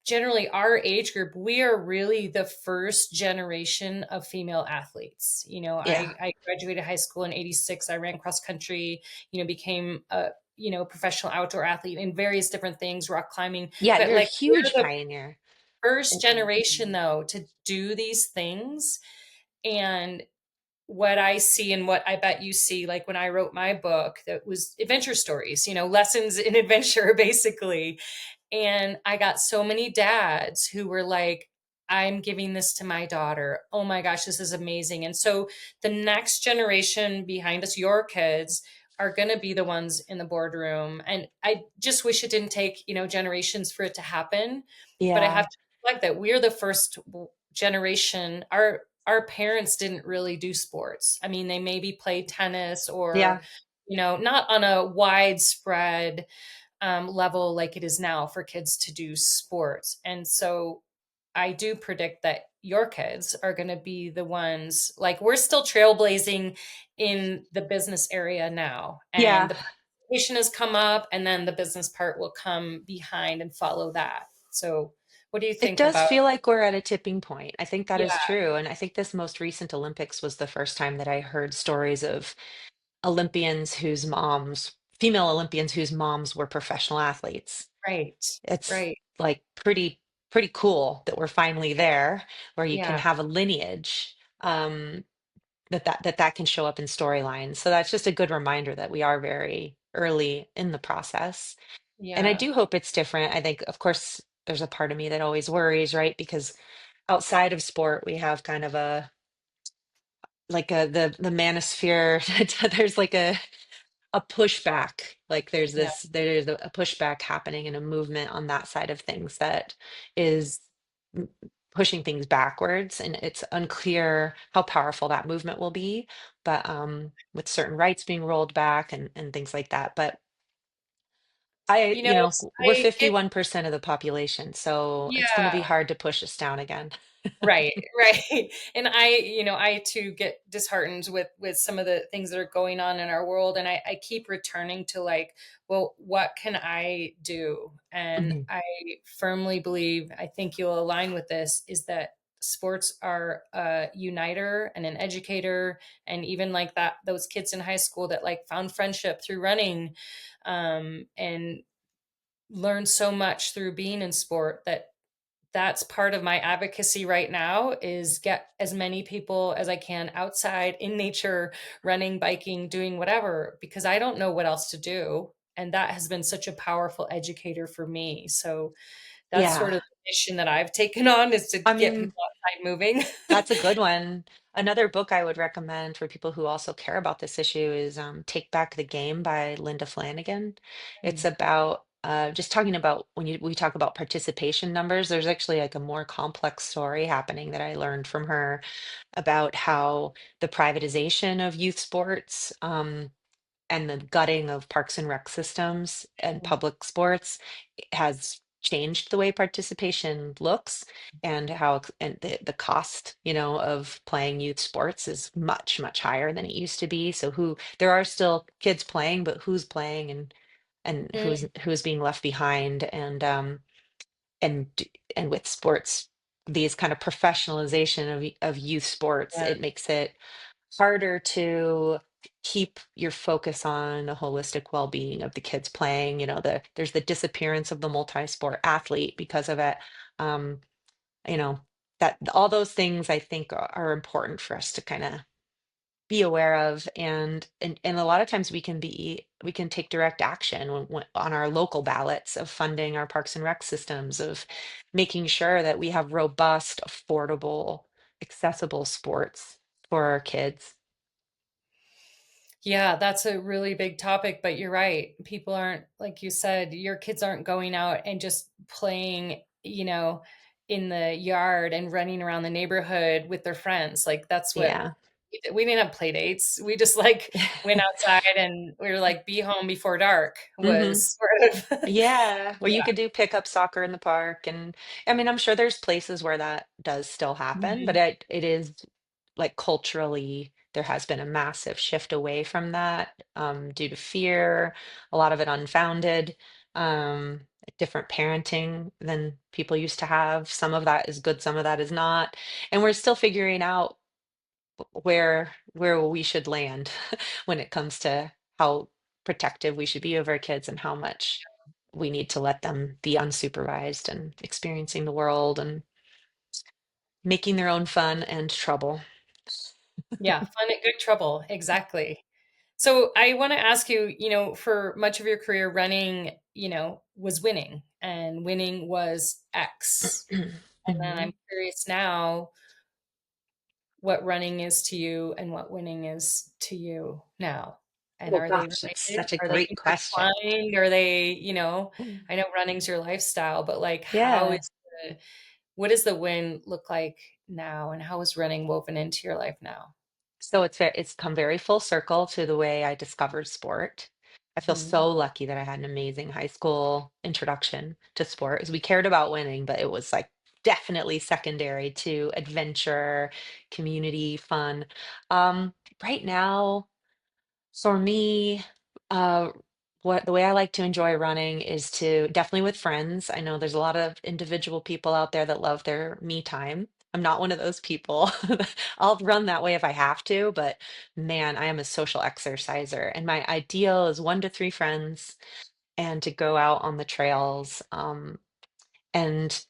Speaker 2: generally our age group, we are really the first generation of female athletes.
Speaker 3: Yeah.
Speaker 2: I graduated high school in '86. I ran cross country. Became a professional outdoor athlete in various different things, rock climbing.
Speaker 3: Yeah,
Speaker 2: But
Speaker 3: you're a
Speaker 2: like, we're
Speaker 3: huge
Speaker 2: the
Speaker 3: pioneer.
Speaker 2: first generation though to do these things. And what I see and what I bet you see, like when I wrote my book, that was adventure stories, lessons in adventure, basically. And I got so many dads who were like, I'm giving this to my daughter. Oh my gosh, this is amazing. And so the next generation behind us, your kids, are going to be the ones in the boardroom. And I just wish it didn't take, generations for it to happen. But I
Speaker 3: Yeah.
Speaker 2: have to reflect that we're the first generation, our parents didn't really do sports. I mean, they maybe played tennis or,
Speaker 3: Yeah.
Speaker 2: not on a widespread level like it is now for kids to do sports. And so I do predict that your kids are going to be the ones, like, we're still trailblazing in the business area now. And
Speaker 3: Yeah.
Speaker 2: the participation has come up, and then the business part will come behind and follow that. So, what do you
Speaker 3: It
Speaker 2: think
Speaker 3: does
Speaker 2: about?
Speaker 3: feel like we're at a tipping point. I think that
Speaker 2: Yeah,
Speaker 3: is true. And I think this most recent Olympics was the first time that I heard stories of Olympians whose moms, female Olympians whose moms were professional athletes.
Speaker 2: right,
Speaker 3: It's
Speaker 2: right.
Speaker 3: like pretty cool that we're finally there where you can
Speaker 2: Yeah,
Speaker 3: have a lineage that can show up in storylines. So that's just a good reminder that we are very early in the process. And I
Speaker 2: yeah.
Speaker 3: do hope it's different. I think, of course, there's a part of me that always worries, right? Because outside of sport, we have kind of a like a the manosphere. There's like a pushback. Like
Speaker 2: Yeah.
Speaker 3: there's a pushback happening and a movement on that side of things that is m- pushing things backwards, and it's unclear how powerful that movement will be. But with certain rights being rolled back and things like that. But
Speaker 2: You know,
Speaker 3: we're
Speaker 2: I get,
Speaker 3: 51% of the population, so it's going to be
Speaker 2: yeah.
Speaker 3: hard to push us down again.
Speaker 2: Right, right. And I too get disheartened with some of the things that are going on in our world. And I keep returning to, like, well, what can I do? And
Speaker 3: Mhm.
Speaker 2: I firmly believe, I think you'll align with this, is that sports are a uniter and an educator. And even like that, those kids in high school that like found friendship through running, and learned so much through being in sport, that's part of my advocacy right now, is get as many people as I can outside in nature, running, biking, doing whatever, because I don't know what else to do. And that has been such a powerful educator for me. So that's sort
Speaker 3: Yeah.
Speaker 2: of the mission that I've taken on, is to
Speaker 3: I
Speaker 2: get
Speaker 3: mean,
Speaker 2: people outside moving.
Speaker 3: that's a good one. Another book I would recommend for people who also care about this issue is Take Back the Game by Linda Flanagan. It's about just talking about when we talk about participation numbers, there's actually like a more complex story happening that I learned from her about how the privatization of youth sports, and the gutting of parks and rec systems and public sports has changed the way participation looks, and and the cost, of playing youth sports is much higher than it used to be. So there are still kids playing, but who's playing, and
Speaker 2: Mm,
Speaker 3: who's being left behind, and with sports, these kind of professionalization of youth sports,
Speaker 2: yeah.
Speaker 3: it makes it harder to keep your focus on the holistic well-being of the kids playing. There's the disappearance of the multi-sport athlete because of it. Um, you know, that all those things I think are important for us to kind of be aware of, and a lot of times we can take direct action on our local ballots of funding our parks and rec systems, of making sure that we have robust, affordable, accessible sports for our kids.
Speaker 2: Yeah, that's a really big topic, but you're right. People aren't, like you said, your kids aren't going out and just playing, in the yard and running around the neighborhood with their friends. Like, that's what
Speaker 3: Yeah.
Speaker 2: we didn't have play dates. We just like went outside, and we were like, be home before dark
Speaker 3: hmm
Speaker 2: was sort of,
Speaker 3: Yeah, where you
Speaker 2: yeah.
Speaker 3: could do pickup soccer in the park. And I mean, I'm sure there's places where that does still happen, but
Speaker 2: Mhm.
Speaker 3: it is like culturally, there has been a massive shift away from that, due to fear, a lot of it unfounded, different parenting than people used to have. Some of that is good, some of that is not. And we're still figuring out where we should land when it comes to how protective we should be of our kids, and how much we need to let them be unsupervised and experiencing the world and making their own fun and trouble.
Speaker 2: Yeah, fun and good trouble. Exactly. So I want to ask you, for much of your career, running, was winning, and winning was X. And then I'm
Speaker 3: Mhm.
Speaker 2: curious now what running is to you and what winning is to you now. And
Speaker 3: Oh
Speaker 2: are they
Speaker 3: gosh, that's
Speaker 2: related?
Speaker 3: such a
Speaker 2: Are they
Speaker 3: great question.
Speaker 2: intertwined? Are they, I know running's your lifestyle, but like, how is
Speaker 3: Yeah.
Speaker 2: the What does the win look like now, and how is running woven into your life now?
Speaker 3: So it's come very full circle to the way I discovered sport. I feel
Speaker 2: Mhm.
Speaker 3: so lucky that I had an amazing high school introduction to sport, as we cared about winning, but it was like definitely secondary to adventure, community, fun. Um, right now, for me, uh, what the way I like to enjoy running is to definitely with friends. I know there's a lot of individual people out there that love their me time. I'm not one of those people. I'll run that way if I have to, but man, I am a social exerciser. And my ideal is 1 to 3 friends and to go out on the trails and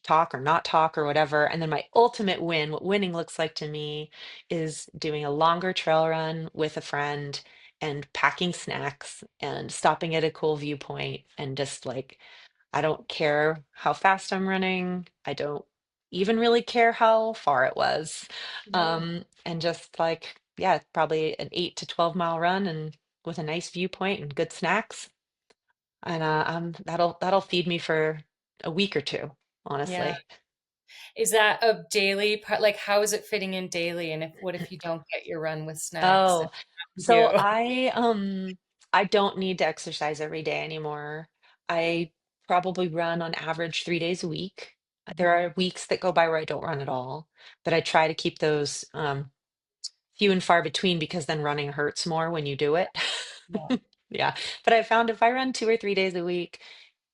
Speaker 3: talk or not talk or whatever. And then my ultimate win, what winning looks like to me, is doing a longer trail run with a friend and packing snacks and stopping at a cool viewpoint and just like, I don't care how fast I'm running. I don't even really care how far it was.
Speaker 2: Yeah.
Speaker 3: And just like, yeah, probably an 8 to 12 mile run and with a nice viewpoint and good snacks. And that'll feed me for a week or two,
Speaker 2: Yeah.
Speaker 3: honestly.
Speaker 2: Is that a daily part? Like, how is it fitting in daily? And what if you don't get your run with snacks? And
Speaker 3: Oh,
Speaker 2: what do
Speaker 3: so
Speaker 2: you do?
Speaker 3: I don't need to exercise every day anymore. I probably run on average 3 days a week. There
Speaker 2: Mhm.
Speaker 3: are weeks that go by where I don't run at all, but I try to keep those few and far between because then running hurts more when you do it.
Speaker 2: Yeah.
Speaker 3: Yeah. But I found if I run 2 or 3 days a week,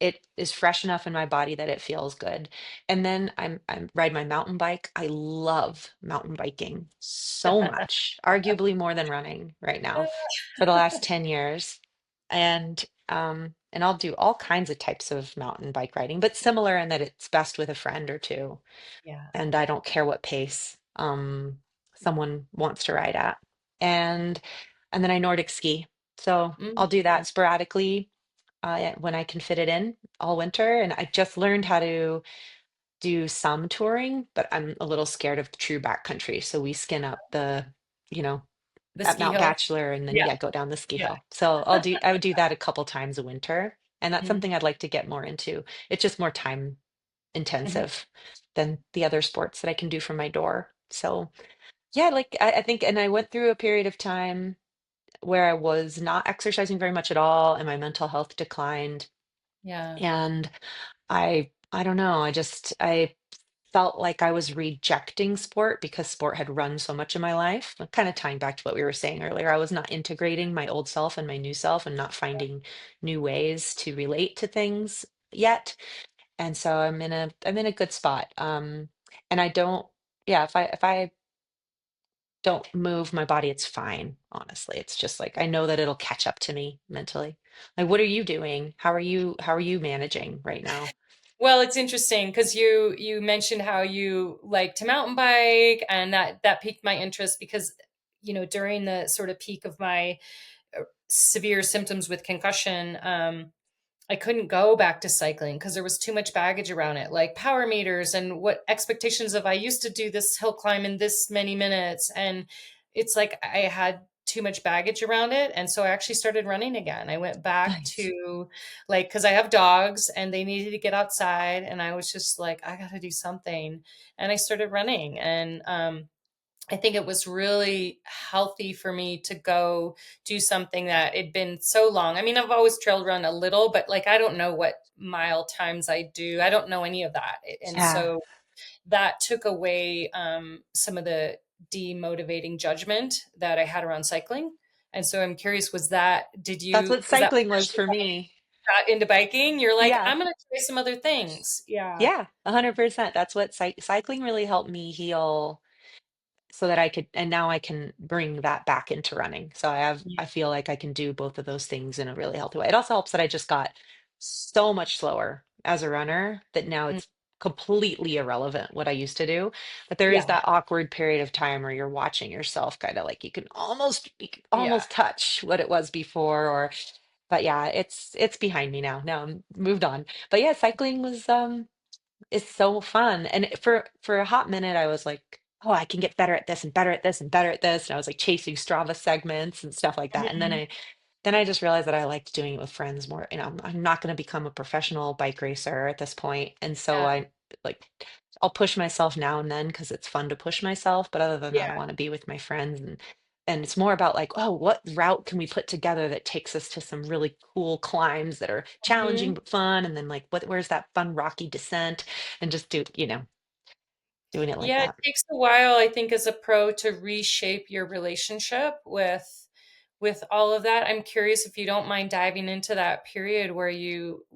Speaker 3: it is fresh enough in my body that it feels good. And then I'm ride my mountain bike. I love mountain biking so much, arguably more than running right now for the last 10 years. And I'll do all kinds of types of mountain bike riding, but similar in that it's best with a friend or two,
Speaker 2: Yeah.
Speaker 3: and I don't care what pace someone wants to ride at. And and then I Nordic ski. So
Speaker 2: Mm.
Speaker 3: I'll do that sporadically when I can fit it in all winter. And I just learned how to do some touring, but I'm a little scared of true backcountry. So we skin up you know,
Speaker 2: The
Speaker 3: at
Speaker 2: ski
Speaker 3: Mount
Speaker 2: hill.
Speaker 3: Bachelor and then
Speaker 2: Yeah.
Speaker 3: yeah, go down the ski
Speaker 2: Yeah.
Speaker 3: hill. So I would do that a couple times a winter. And that's
Speaker 2: Mhm.
Speaker 3: something I'd like to get more into. It's just more time
Speaker 2: Mhm.
Speaker 3: intensive than the other sports that I can do from my door. So yeah, like I think, and I went through a period of time where I was not exercising very much at all, and my mental health declined.
Speaker 2: Yeah.
Speaker 3: And I don't know, I felt like I was rejecting sport because sport had run so much in my life. Kind of tying back to what we were saying earlier, I was not integrating my old self and my new self and not finding new ways to relate to things yet. And so I'm in a good spot. And I don't, yeah, if I don't move my body, it's fine, honestly. It's just like I know that it'll catch up to me mentally. Like, what are you doing? How are you managing right now?
Speaker 2: Well, it's interesting because you mentioned how you like to mountain bike, and that piqued my interest because during the sort of peak of my severe symptoms with concussion, I couldn't go back to cycling because there was too much baggage around it, like power meters and what expectations of I used to do this hill climb in this many minutes. And it's like I had too much baggage around it. And so I actually started running again. I went back
Speaker 3: Nice.
Speaker 2: to like, because I have dogs and they needed to get outside. And I was just like, I got to do something. And I started running. And I think it was really healthy for me to go do something that had been so long. I mean, I've always trail run a little, but like I don't know what mile times I do. I don't know any of that. And
Speaker 3: Yeah.
Speaker 2: so that took away some of the demotivating judgment that I had around cycling. And so I'm curious,
Speaker 3: That's what
Speaker 2: was that
Speaker 3: cycling was
Speaker 2: partially
Speaker 3: for
Speaker 2: how you
Speaker 3: me.
Speaker 2: got into biking? You're like,
Speaker 3: Yeah.
Speaker 2: I'm going to try some other things. Yeah.
Speaker 3: Yeah, 100%. That's what cycling really helped me heal so that I could, and now I can bring that back into running. So I feel like I can do both of those things in a really healthy way. It also helps that I just got so much slower as a runner that now
Speaker 2: Yeah.
Speaker 3: it's completely irrelevant what I used to do. But there is
Speaker 2: Yeah.
Speaker 3: that awkward period of time where you're watching yourself kind of like you can
Speaker 2: Yeah.
Speaker 3: almost touch what it was before, or but yeah, it's behind me now. Now I'm moved on. But yeah, cycling was it's so fun. And for a hot minute, I was like, oh, I can get better at this and better at this and better at this. And I was like chasing Strava segments and stuff like that. And
Speaker 2: Mhm.
Speaker 3: then I just realized that I liked doing it with friends more. I'm not going to become a professional bike racer at this point. And so
Speaker 2: Yeah.
Speaker 3: like I'll push myself now and then because it's fun to push myself, but other than that, I
Speaker 2: Yeah.
Speaker 3: want to be with my friends and it's more about like, oh, what route can we put together that takes us to some really cool climbs that are challenging
Speaker 2: Mhm.
Speaker 3: but fun, and then like where's that fun rocky descent, and just doing it like
Speaker 2: Yeah, it
Speaker 3: that.
Speaker 2: takes a while, I think, as a pro to reshape your relationship with all of that. I'm curious if you don't mind diving into that period where you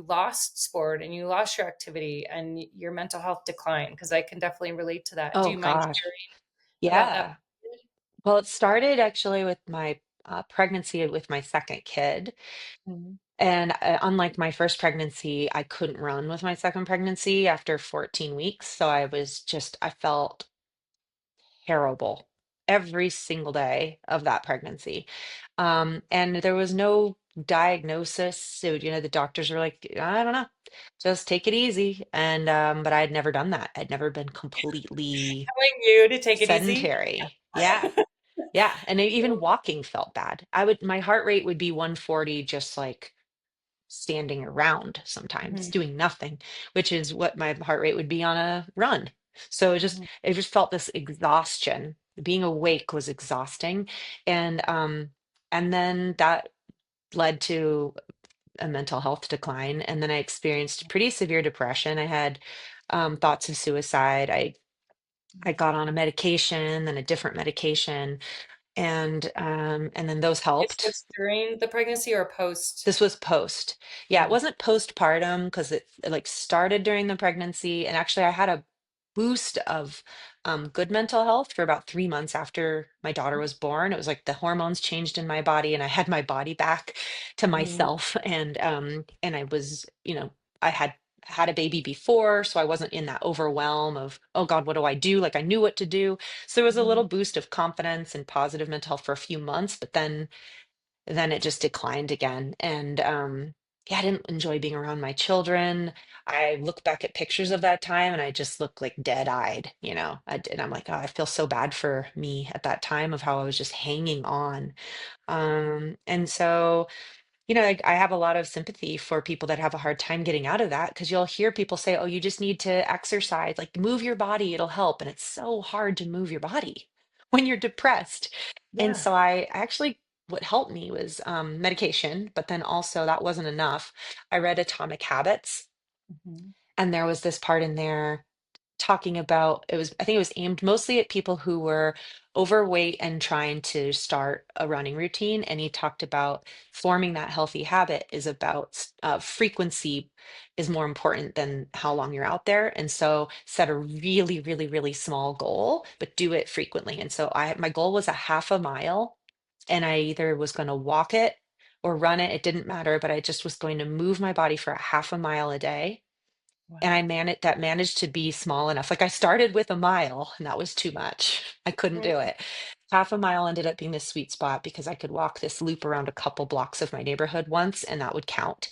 Speaker 2: lost sport and you lost your activity and your mental health declined, because I can definitely relate to that. Do
Speaker 3: Oh
Speaker 2: you mind
Speaker 3: gosh.
Speaker 2: sharing about that
Speaker 3: Yeah. Well, it started actually with my pregnancy with my second kid.
Speaker 2: period?
Speaker 3: And unlike my first pregnancy, I couldn't run with my second pregnancy after 14 weeks. So I felt terrible every single day of that pregnancy. And there was no diagnosis. So, the doctors were like, I don't know, just take it easy. And, but I had never done that. I'd never been completely
Speaker 2: Telling you to take it easy.
Speaker 3: sedentary. Yeah. Yeah. And even walking felt bad. My heart rate would be 140, just like standing around sometimes
Speaker 2: Mhm,
Speaker 3: doing nothing, which is what my heart rate would be on a run. So
Speaker 2: mhm,
Speaker 3: it just felt this exhaustion. Being awake was exhausting. And then that led to a mental health decline. And then I experienced pretty severe depression. I had thoughts of suicide. I
Speaker 2: mhm.
Speaker 3: got on a medication, then a different medication, and then those
Speaker 2: This
Speaker 3: helped.
Speaker 2: was during the pregnancy or post?
Speaker 3: This was post. Yeah, it
Speaker 2: Mm,
Speaker 3: wasn't postpartum because it like started during the pregnancy. And actually, I had a boost of good mental health for about 3 months after my daughter was born. It was like the hormones changed in my body, and I had my body back to
Speaker 2: mhm,
Speaker 3: myself. And I was, I had a baby before, so I wasn't in that overwhelm of, oh God, what do I do? Like I knew what to do. So there was a
Speaker 2: mhm,
Speaker 3: little boost of confidence and positive mental health for a few months, but then it just declined again. And yeah, I didn't enjoy being around my children. I look back at pictures of that time and I just look like dead-eyed, and I'm like, oh, I feel so bad for me at that time of how I was just hanging on. And so I have a lot of sympathy for people that have a hard time getting out of that, because you'll hear people say, oh, you just need to exercise, like move your body, it'll help. And it's so hard to move your body when you're depressed. And
Speaker 2: yeah,
Speaker 3: so I actually, what helped me was medication, but then also that wasn't enough. I read Atomic Habits,
Speaker 2: mhm,
Speaker 3: and there was this part in there talking about, I think it was aimed mostly at people who were overweight and trying to start a running routine. And he talked about forming that healthy habit is about frequency is more important than how long you're out there. And so set a really, really, really small goal, but do it frequently. And so my goal was a half a mile, and I either was going to walk it or run it. It didn't matter, but I just was going to move my body for a half a mile a day, and
Speaker 2: wow.
Speaker 3: that managed to be small enough. Like I started with a mile, and that was too much. I couldn't
Speaker 2: Mm,
Speaker 3: do it. Half a mile ended up being the sweet spot because I could walk this loop around a couple blocks of my neighborhood once, and that would count.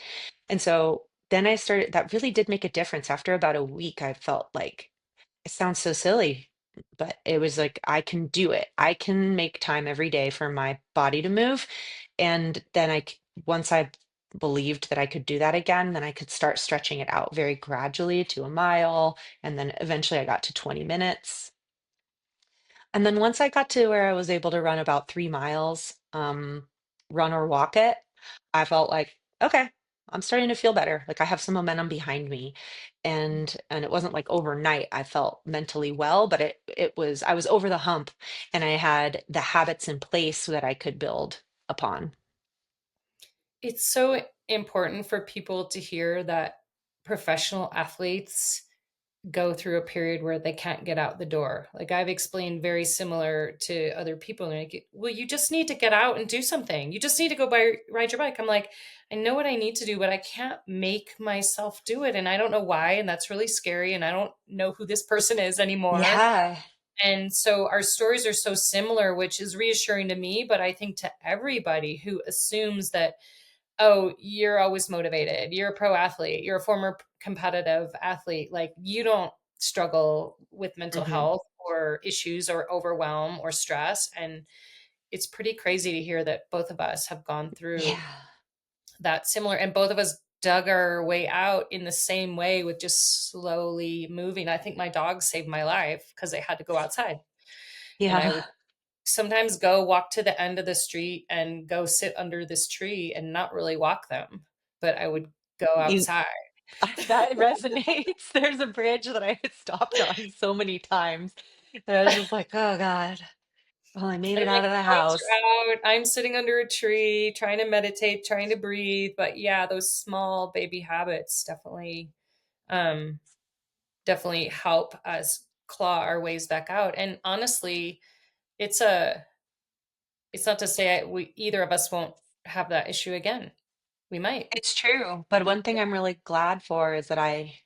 Speaker 3: And so then that really did make a difference. After about a week, I felt like, it sounds so silly, but it was like, I can do it. I can make time every day for my body to move. And then once I believed that I could do that again, then I could start stretching it out very gradually to a mile. And then eventually I got to 20 minutes. And then once I got to where I was able to run about 3 miles, run or walk it, I felt like, okay, I'm starting to feel better. Like I have some momentum behind me. And it wasn't like overnight I felt mentally well, but I was over the hump, and I had the habits in place so that I could build upon.
Speaker 2: it's so important for people to hear that professional athletes go through a period where they can't get out the door. Like I've explained very similar to other people. Like, well, you just need to get out and do something. You just need to go ride your bike. I'm like, I know what I need to do, but I can't make myself do it. And I don't know why. And that's really scary. And I don't know who this person is anymore.
Speaker 3: Yeah.
Speaker 2: And so our stories are so similar, which is reassuring to me, but I think to everybody who assumes that, oh, you're always motivated. You're a pro athlete. You're a former competitive athlete. Like you don't struggle with mental
Speaker 3: Hmm.
Speaker 2: health or issues or overwhelm or stress. And it's pretty crazy to hear that both of us have gone through
Speaker 3: Yeah.
Speaker 2: that similar, and both of us dug our way out in the same way with just slowly moving. I think my dog saved my life because they had to go outside. And I
Speaker 3: Yeah.
Speaker 2: would sometimes go walk to the end of the street and go sit under this tree and not really walk them, but I would go
Speaker 3: You,
Speaker 2: outside.
Speaker 3: that resonates. There's a bridge that I had stopped on so many times. And I was just like, oh God, well, I made
Speaker 2: And
Speaker 3: it
Speaker 2: like
Speaker 3: out of the
Speaker 2: the lights
Speaker 3: house.
Speaker 2: are out, I'm sitting under a tree trying to meditate, trying to breathe. But yeah, those small baby habits um definitely help us claw our ways back out. And honestly, it's a it's not to say we either of us won't have that issue again. We might.
Speaker 3: It's true. But one thing I'm really glad for is that I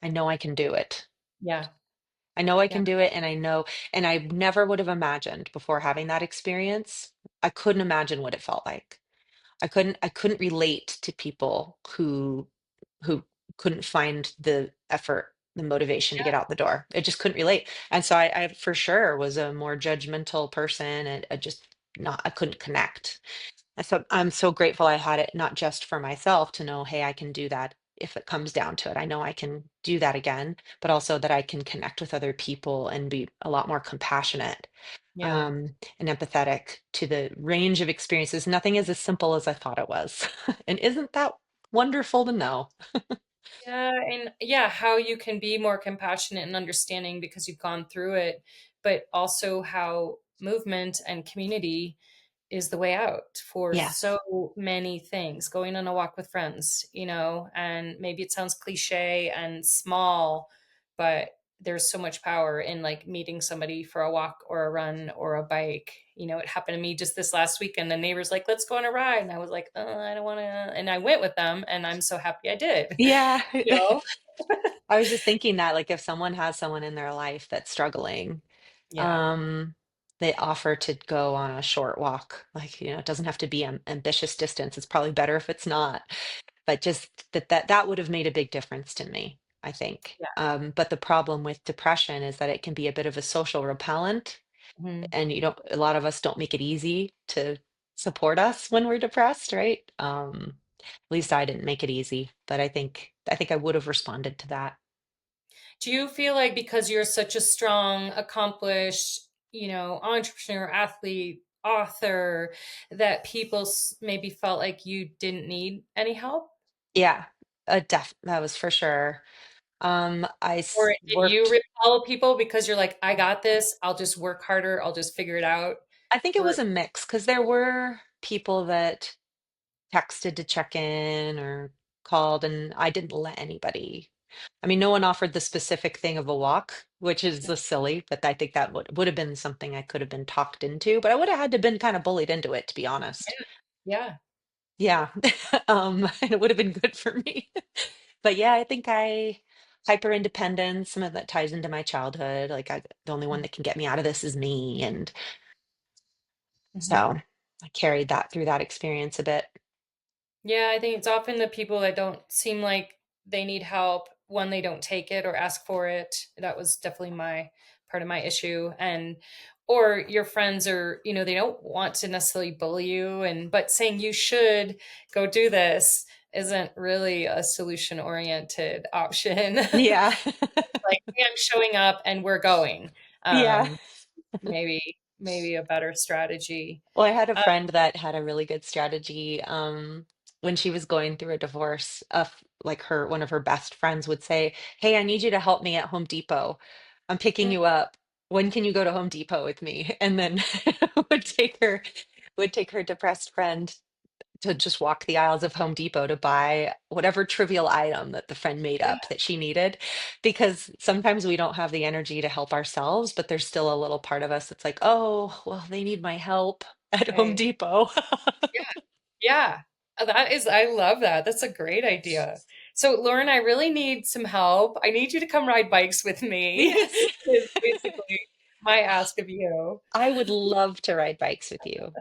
Speaker 3: know I can do it.
Speaker 2: Yeah.
Speaker 3: I know I
Speaker 2: Yeah.
Speaker 3: can do it, and I know, and I never would have imagined before having that experience. I couldn't imagine what it felt like. I couldn't relate to people who couldn't find the effort, the motivation to get out the door. I just couldn't relate. And so I for sure was a more judgmental person, and I just not I couldn't connect. And so I'm so grateful I had it, not just for myself to know, hey, I can do that if it comes down to it. I know I can do that again, but also that I can connect with other people and be a lot more compassionate,
Speaker 2: Yeah.
Speaker 3: and empathetic to the range of experiences. Nothing is as simple as I thought it was. And isn't that wonderful to know?
Speaker 2: Yeah, and yeah, how you can be more compassionate and understanding because you've gone through it, but also how movement and community is the way out for
Speaker 3: Yes.
Speaker 2: so many things. Going on a walk with friends, and maybe it sounds cliche and small, but there's so much power in like meeting somebody for a walk or a run or a bike. It happened to me just this last weekend. The neighbor's like, let's go on a ride. And I was like, I don't want to. And I went with them and I'm so happy I did.
Speaker 3: Yeah.
Speaker 2: You know?
Speaker 3: I was just thinking that, like, if someone has someone in their life that's struggling,
Speaker 2: Yeah.
Speaker 3: um, they offer to go on a short walk. Like, it doesn't have to be an ambitious distance. It's probably better if it's not. But just that would have made a big difference to me, I think.
Speaker 2: Yeah.
Speaker 3: But the problem with depression is that it can be a bit of a social repellent,
Speaker 2: Mhm.
Speaker 3: and a lot of us don't make it easy to support us when we're depressed, right? At least I didn't make it easy, but I think I would have responded to that.
Speaker 2: Do you feel like because you're such a strong, accomplished, entrepreneur, athlete, author, that people maybe felt like you didn't need any help?
Speaker 3: Yeah, that was for sure.
Speaker 2: Or did you
Speaker 3: Worked.
Speaker 2: repel people because you're like, I got this, I'll just work harder, I'll just figure it out?
Speaker 3: I think it
Speaker 2: Or
Speaker 3: was a mix because there were people that texted to check in or called, and I didn't let anybody. I mean, no one offered the specific thing of a walk, which is silly, but I think that would have been something I could have been talked into, but I would have had to been kind of bullied into it, to be honest.
Speaker 2: yeah, yeah.
Speaker 3: Yeah. And it would have been good for me. But yeah, I think I hyper independence, some of that ties into my childhood. Like, the only one that can get me out of this is me. And
Speaker 2: Mhm.
Speaker 3: so I carried that through that experience a bit.
Speaker 2: Yeah, I think it's often the people that don't seem like they need help when they don't take it or ask for it. That was definitely my part of my issue. And or your friends are, they don't want to necessarily bully you but saying you should go do this isn't really a solution oriented option.
Speaker 3: Yeah.
Speaker 2: Like, hey, I'm showing up and we're going.
Speaker 3: Yeah.
Speaker 2: Um, maybe a better strategy.
Speaker 3: Well, I had a
Speaker 2: Uh,
Speaker 3: friend that had a really good strategy. When she was going through a divorce, like one of her best friends would say, "Hey, I need you to help me at Home Depot. I'm picking you up. When can you go to Home Depot with me?" And then would take her would take her depressed friend to just walk the aisles of Home Depot to buy whatever trivial item that the friend made
Speaker 2: yeah,
Speaker 3: up that she needed. Because sometimes we don't have the energy to help ourselves, but there's still a little part of us that's like, oh, well, they need my help at Home
Speaker 2: right.
Speaker 3: Depot.
Speaker 2: Yeah. Yeah. I love that. That's a great idea. So, Lauren, I really need some help. I need you to come ride bikes with me,
Speaker 3: Yes.
Speaker 2: is basically my ask of you.
Speaker 3: I would love to ride bikes with you.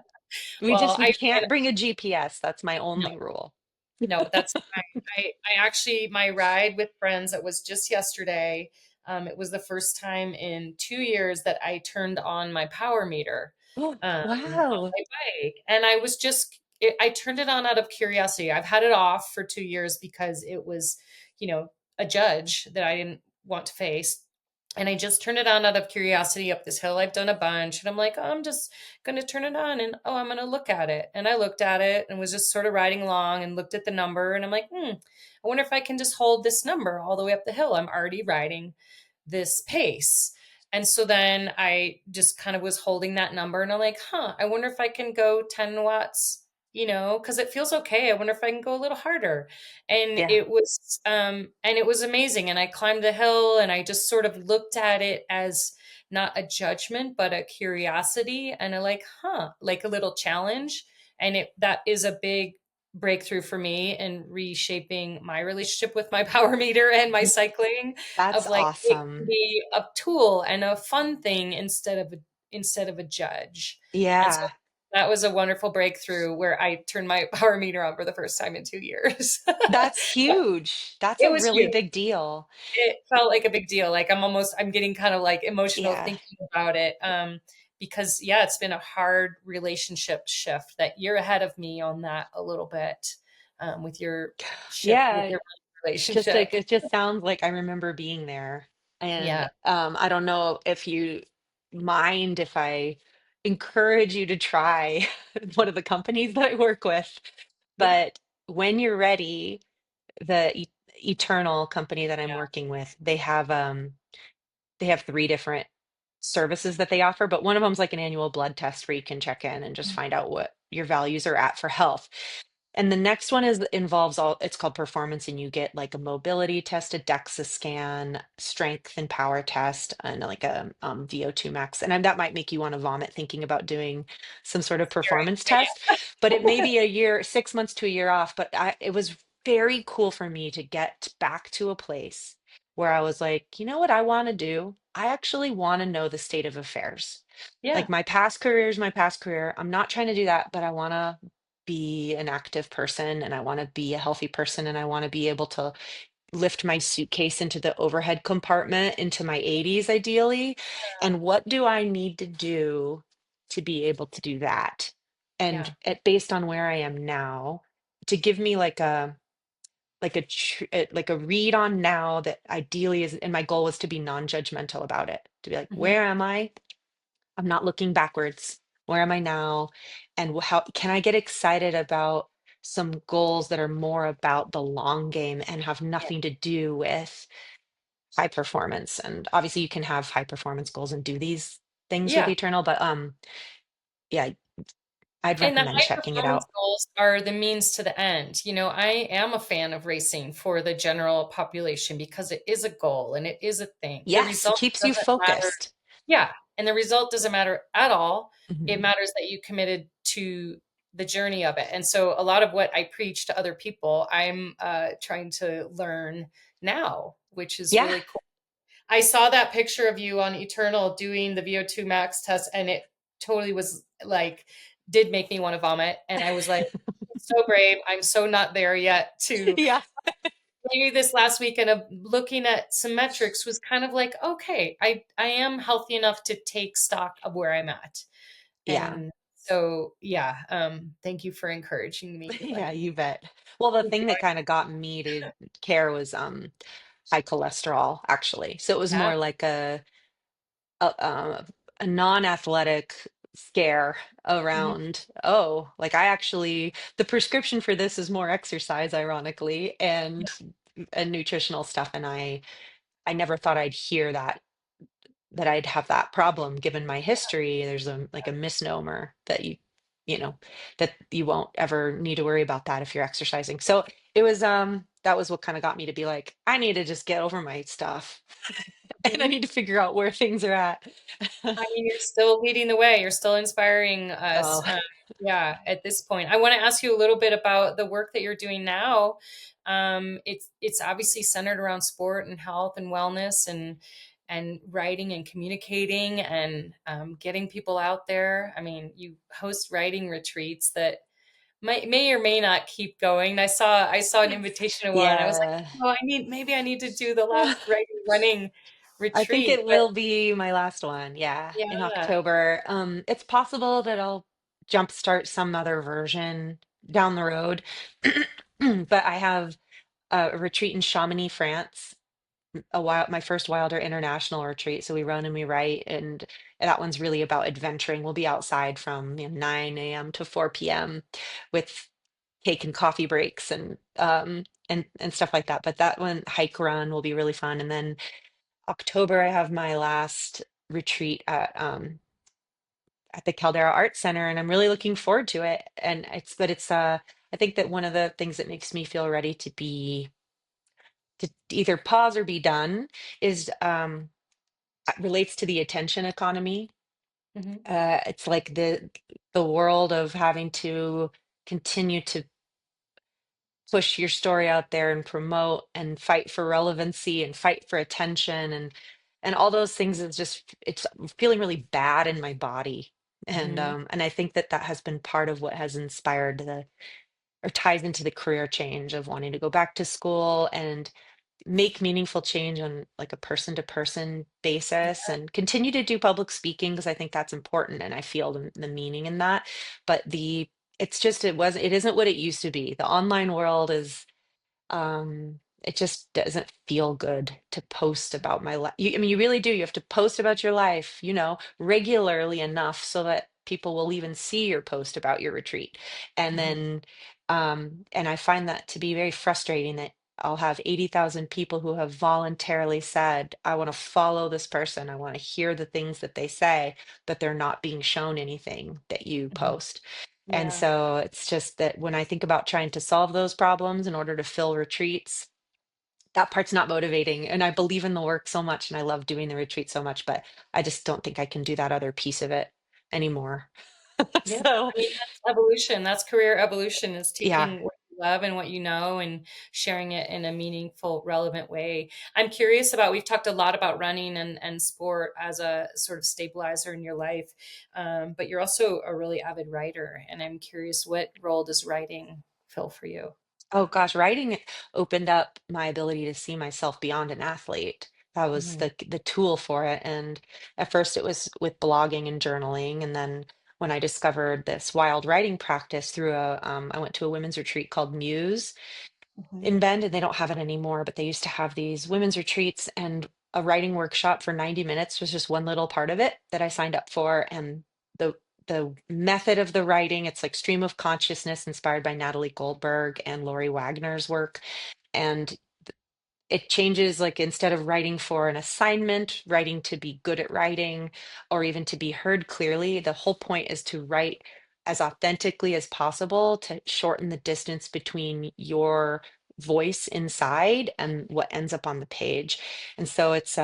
Speaker 2: Well,
Speaker 3: We can't bring a GPS. That's my
Speaker 2: no,
Speaker 3: only rule.
Speaker 2: no, that's fine. I actually, my ride with friends, that was just yesterday. It was the first time in 2 years that I turned on my power meter
Speaker 3: Oh,
Speaker 2: on
Speaker 3: wow.
Speaker 2: my bike. And I was just I turned it on out of curiosity. I've had it off for 2 years because it was, you know, a judge that I didn't want to face. And I just turned it on out of curiosity up this hill. I've done a bunch, and I'm like, oh, I'm just going to turn it on, and oh, I'm going to look at it. And I looked at it and was just sort of riding along and looked at the number. And I'm like, I wonder if I can just hold this number all the way up the hill. I'm already riding this pace. And so then I just kind of was holding that number, and I'm like, I wonder if I can go 10 watts, because it feels okay. I wonder if I can go a little harder. And
Speaker 3: Yeah.
Speaker 2: it was amazing. And I climbed the hill, and I just sort of looked at it as not a judgment, but a curiosity, and like a little challenge. And that is a big breakthrough for me in reshaping my relationship with my power meter and my cycling,
Speaker 3: That's
Speaker 2: of like it can
Speaker 3: awesome.
Speaker 2: be a tool and a fun thing instead of a judge. And so
Speaker 3: Yeah.
Speaker 2: that was a wonderful breakthrough where I turned my power meter on for the first time in 2 years.
Speaker 3: That's huge. That's
Speaker 2: It
Speaker 3: a
Speaker 2: was
Speaker 3: really
Speaker 2: huge.
Speaker 3: big deal.
Speaker 2: It felt like a big deal. Like I'm getting kind of like emotional
Speaker 3: Yeah.
Speaker 2: thinking about it. Because yeah, it's been a hard relationship shift. That you're ahead of me on that a little bit, with your shift with
Speaker 3: Yeah.
Speaker 2: your
Speaker 3: Just
Speaker 2: relationship.
Speaker 3: like it just sounds like I remember being there.
Speaker 2: Yeah.
Speaker 3: And I don't know if you mind if I encourage you to try one of the companies that I work with.
Speaker 2: Yeah.
Speaker 3: But when you're ready, the Eternal company that I'm
Speaker 2: Yeah.
Speaker 3: working with, they have three different services that they offer, but one of them is like an annual blood test where you can check in and just find out what your values are at for health. And the next one involves all, it's called performance, and you get like a mobility test, a DEXA scan, strength and power test, and like a VO2 max. And that might make you want to vomit thinking about doing some sort of performance test. But it may be a year, 6 months to a year off. But it was very cool for me to get back to a place where I was like, you know what I want to do? I actually want to know the state of affairs.
Speaker 2: Yeah.
Speaker 3: Like my past career is my past career. I'm not trying to do that, but I want to be an active person, and I want to be a healthy person, and I want to be able to lift my suitcase into the overhead compartment into my 80s ideally. And what do I need to do to be able to do that? And
Speaker 2: Yeah.
Speaker 3: based on where I am now, to give me like a read on now that ideally is, and my goal was to be non-judgmental about it, to be like,
Speaker 2: Mhm.
Speaker 3: where am I? I'm not looking backwards. Where am I now? And how can I get excited about some goals that are more about the long game and have
Speaker 2: Yeah.
Speaker 3: nothing to do with high performance? And obviously you can have high performance goals and do these things with
Speaker 2: Yeah.
Speaker 3: Eternal, but yeah, I'd
Speaker 2: And the
Speaker 3: recommend
Speaker 2: high
Speaker 3: checking it
Speaker 2: performance
Speaker 3: out.
Speaker 2: goals are the means to the end. I am a fan of racing for the general population because it is a goal and it is a thing. The
Speaker 3: Yes, it
Speaker 2: result
Speaker 3: keeps you
Speaker 2: doesn't matter.
Speaker 3: focused.
Speaker 2: Yeah. And the result doesn't matter at all. It
Speaker 3: Mhm.
Speaker 2: matters that you committed to the journey of it. And so a lot of what I preach to other people, I'm trying to learn now, which is
Speaker 3: Yeah.
Speaker 2: really cool. I saw that picture of you on Eternal doing the VO2 max test, and it totally was like, did make me want to vomit. And I was like, so brave. I'm so not there yet to
Speaker 3: Yeah.
Speaker 2: maybe this last weekend of looking at some metrics was kind of like, okay, I am healthy enough to take stock of where I'm at.
Speaker 3: Yeah.
Speaker 2: And so, yeah, thank you for encouraging me to like
Speaker 3: Yeah, you bet. Well, the
Speaker 2: keep
Speaker 3: thing that
Speaker 2: going.
Speaker 3: kind of got me to care was high cholesterol, actually. So it was
Speaker 2: Yeah.
Speaker 3: more like a non-athletic scare
Speaker 2: Mhm.
Speaker 3: around, oh, like I actually, the prescription for this is more exercise, ironically, and nutritional stuff. And I never thought I'd hear that I'd have that problem given my history. There's like a misnomer that you know, that you won't ever need to worry about that if you're exercising. So it was that was what kind of got me to be like, I need to just get over my stuff and I
Speaker 2: Mhm.
Speaker 3: need to figure out where things are at.
Speaker 2: I mean, you're still leading the way. You're still inspiring us.
Speaker 3: Oh,
Speaker 2: Yeah, at this point, I want to ask you a little bit about the work that you're doing now. It's obviously centered around sport and health and wellness and writing and communicating and getting people out there. I mean, you host writing retreats that may or may not keep going. I saw an invitation to one. I was like,
Speaker 3: yeah.
Speaker 2: oh, maybe I need to do the last writing running
Speaker 3: I think
Speaker 2: retreat.
Speaker 3: it
Speaker 2: But
Speaker 3: will be my last one. Yeah, in
Speaker 2: yeah.
Speaker 3: October. It's possible that I'll jumpstart some other version down the road. But I have a retreat in Chamonix, France, my first Wilder International retreat. So we run and we write, and that one's really about adventuring. We'll be outside from 9 a.m. to 4 p.m. with cake and coffee breaks and stuff like that. But that one, hike run, will be really fun. And then October, I have my last retreat at the Caldera Art Center, and I'm really looking forward to it. And I think that one of the things that makes me feel ready to either pause or be done is relates to the attention economy.
Speaker 2: Hmm.
Speaker 3: It's like the world of having to continue to push your story out there and promote and fight for relevancy and fight for attention and all those things is just it's feeling really bad in my body.
Speaker 2: Hmm.
Speaker 3: And I think that that has been part of what has inspired the or ties into the career change of wanting to go back to school and make meaningful change on like a person to person basis and continue to do public speaking because I think that's important and I feel the meaning in that. But it isn't what it used to be. The online world is it just doesn't feel good to post about my life. I mean, you really do. You have to post about your life, regularly enough so that people will even see your post about your retreat. And
Speaker 2: Hmm.
Speaker 3: then, and I find that to be very frustrating that I'll have 80,000 people who have voluntarily said, I want to follow this person. I want to hear the things that they say, but they're not being shown anything that you
Speaker 2: Hmm.
Speaker 3: post. And
Speaker 2: Yeah.
Speaker 3: so it's just that when I think about trying to solve those problems in order to fill retreats, that part's not motivating. And I believe in the work so much and I love doing the retreat so much, but I just don't think I can do that other piece of it anymore.
Speaker 2: Yeah.
Speaker 3: So,
Speaker 2: I mean, that's evolution. That's career evolution is
Speaker 3: yeah.
Speaker 2: taking what you love and what you know and sharing it in a meaningful, relevant way. I'm curious about, we've talked a lot about running and sport as a sort of stabilizer in your life. But you're also a really avid writer. And I'm curious, what role does writing fill for you?
Speaker 3: Oh gosh, writing opened up my ability to see myself beyond an athlete. That was
Speaker 2: Hmm.
Speaker 3: the tool for it. And at first it was with blogging and journaling. And then when I discovered this wild writing practice I went to a women's retreat called Muse
Speaker 2: Hmm.
Speaker 3: in Bend, and they don't have it anymore, but they used to have these women's retreats, and a writing workshop for 90 minutes was just one little part of it that I signed up for. And the the method of the writing, it's like stream of consciousness inspired by Natalie Goldberg and Lori Wagner's work. And it changes, like instead of writing for an assignment, writing to be good at writing or even to be heard clearly, the whole point is to write as authentically as possible to shorten the distance between your voice inside and what ends up on the page. And so it's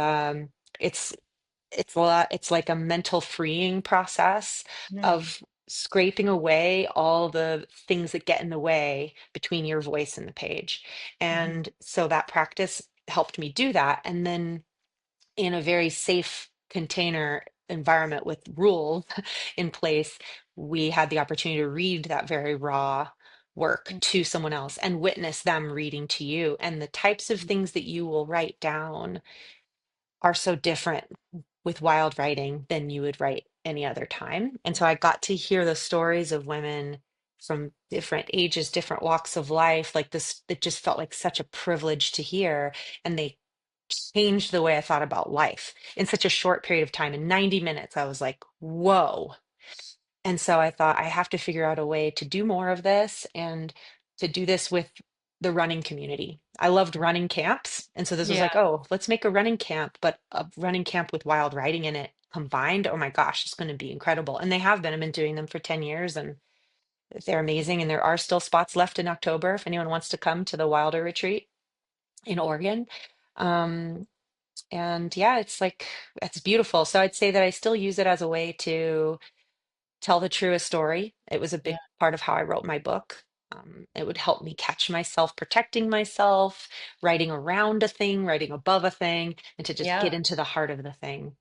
Speaker 3: it's like a mental freeing process
Speaker 2: Hmm.
Speaker 3: of scraping away all the things that get in the way between your voice and the page.
Speaker 2: Hmm.
Speaker 3: And so that practice helped me do that. And then in a very safe container environment with rules in place, we had the opportunity to read that very raw work to someone else and witness them reading to you. And the types of things that you will write down are so different with wild writing than you would write any other time. And so I got to hear the stories of women from different ages, different walks of life. Like this, it just felt like such a privilege to hear. And they changed the way I thought about life in such a short period of time. In 90 minutes, I was like, whoa. And so I thought I have to figure out a way to do more of this and to do this with the running community. I loved running camps. And so this was
Speaker 2: Yeah.
Speaker 3: like, oh, let's make a running camp, but a running camp with wild riding in it combined. Oh my gosh, it's going to be incredible. And they have been. I've been doing them for 10 years and they're amazing. And there are still spots left in October if anyone wants to come to the Wilder retreat in Oregon. Um, and yeah, it's beautiful. So I'd say that I still use it as a way to tell the truest story. It was a
Speaker 2: Yeah.
Speaker 3: big part of how I wrote my book. It would help me catch myself protecting myself, writing around a thing, writing above a thing, and to just
Speaker 2: Yeah.
Speaker 3: get into the heart of the thing.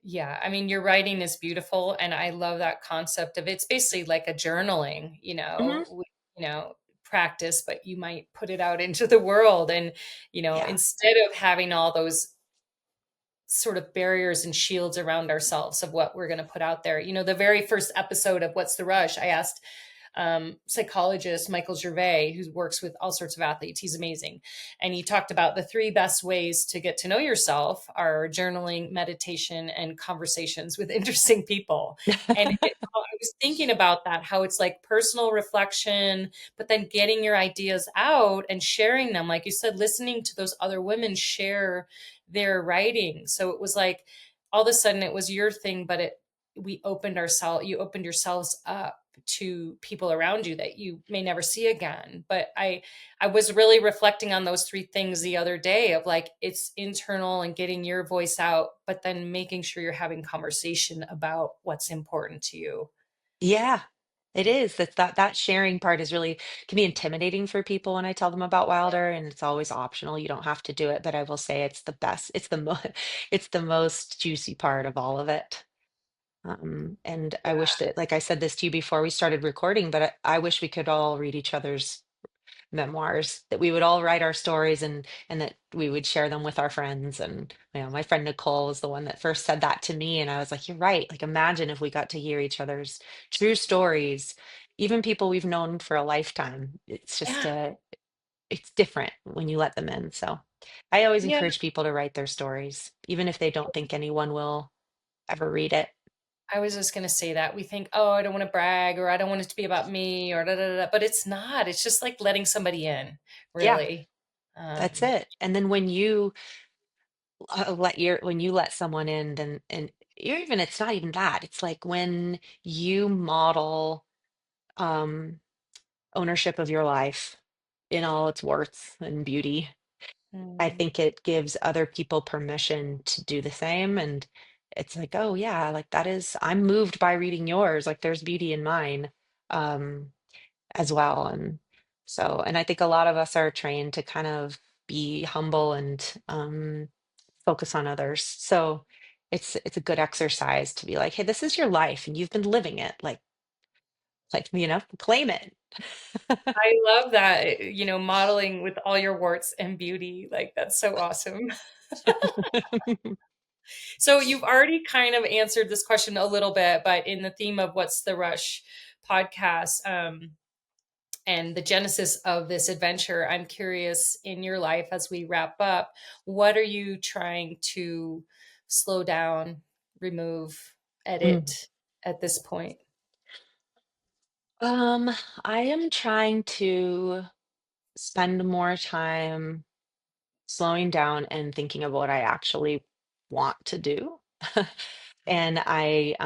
Speaker 2: Yeah, I mean, your writing is beautiful, and I love that concept of it's basically like a journaling,
Speaker 3: Hmm.
Speaker 2: practice, but you might put it out into the world, and
Speaker 3: Yeah.
Speaker 2: instead of having all those sort of barriers and shields around ourselves of what we're going to put out there. You know, the very first episode of What's the Rush, I asked psychologist Michael Gervais, who works with all sorts of athletes. He's amazing. And he talked about the three best ways to get to know yourself are journaling, meditation, and conversations with interesting people. And I was thinking about that, how it's like personal reflection, but then getting your ideas out and sharing them. Like you said, listening to those other women share their writing. So it was like all of a sudden it was your thing, but you opened yourselves up to people around you that you may never see again. But I was really reflecting on those three things the other day of like it's internal and getting your voice out, but then making sure you're having conversation about what's important to you.
Speaker 3: Yeah, it is. That sharing part is really can be intimidating for people when I tell them about Wilder, and it's always optional. You don't have to do it, but I will say it's the best. It's the mo it's the most juicy part of all of it. And I wish that, like I said this to you before we started recording, but I wish we could all read each other's memoirs, that we would all write our stories and that we would share them with our friends. And my friend Nicole was the one that first said that to me, and I was like, you're right. Like, imagine if we got to hear each other's true stories, even people we've known for a lifetime. It's just
Speaker 2: Yeah.
Speaker 3: it's different when you let them in. So I always
Speaker 2: Yeah.
Speaker 3: encourage people to write their stories, even if they don't think anyone will ever read it.
Speaker 2: I was just going to say that we think, oh, I don't want to brag or I don't want it to be about me or da, da, da, da. But it's not. It's just like letting somebody in,
Speaker 3: Yeah,
Speaker 2: really.
Speaker 3: that's
Speaker 2: Um,
Speaker 3: it. And then when you when you let someone in, then and you're even it's not even that. It's like when you model um ownership of your life in all its warts and beauty. I
Speaker 2: mm,
Speaker 3: think it gives other people permission to do the same. And it's like, oh yeah, like that is I'm moved by reading yours. Like there's beauty in mine. Um as well. And so, and I think a lot of us are trained to kind of be humble and focus on others. So it's a good exercise to be like, hey, this is your life and you've been living it. Claim it.
Speaker 2: I love that, modeling with all your warts and beauty. Like, that's so awesome. So you've already kind of answered this question a little bit, but in the theme of What's the Rush podcast, and the genesis of this adventure, I'm curious in your life as we wrap up, what are you trying to slow down, remove,
Speaker 3: Mm.
Speaker 2: edit at this point?
Speaker 3: Um, I am trying to spend more time slowing down and thinking of what I actually want to do. And I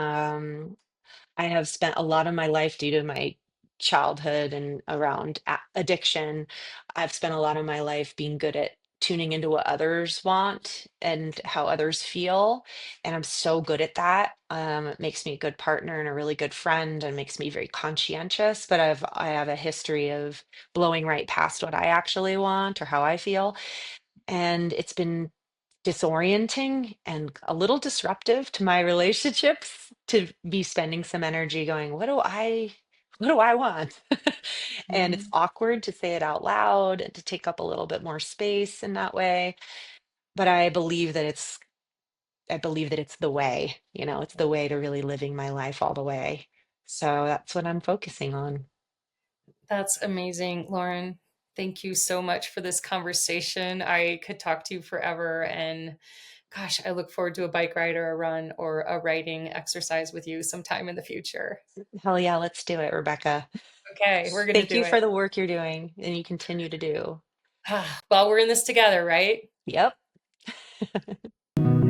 Speaker 3: have spent a lot of my life due to my childhood and around addiction. I've spent a lot of my life being good at tuning into what others want and how others feel. And I'm so good at that. It makes me a good partner and a really good friend and makes me very conscientious. But I have a history of blowing right past what I actually want or how I feel. And it's been disorienting and a little disruptive to my relationships to be spending some energy going, what do I want? And it's
Speaker 2: Mhm.
Speaker 3: awkward to say it out loud and to take up a little bit more space in that way. But I believe that it's the way, it's the way to really living my life all the way. So that's what I'm focusing on.
Speaker 2: That's amazing, Lauren. Thank you so much for this conversation. I could talk to you forever. And gosh, I look forward to a bike ride or a run or a writing exercise with you sometime in the future.
Speaker 3: Hell yeah, let's do it, Rebecca.
Speaker 2: Okay, we're going to
Speaker 3: Thank
Speaker 2: do
Speaker 3: you for
Speaker 2: it.
Speaker 3: the work you're doing and you continue to do.
Speaker 2: Well, we're in this together, right?
Speaker 3: Yep.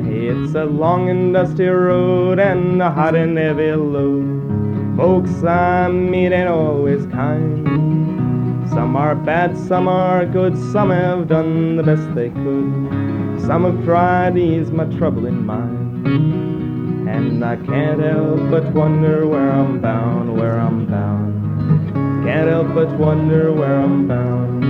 Speaker 1: It's a long and dusty road and a hot and heavy load. Folks I meet ain't always kind. Some are bad, some are good, some have done the best they could. Some have tried to ease my troubling mind. And I can't help but wonder where I'm bound, where I'm bound. Can't help but wonder where I'm bound.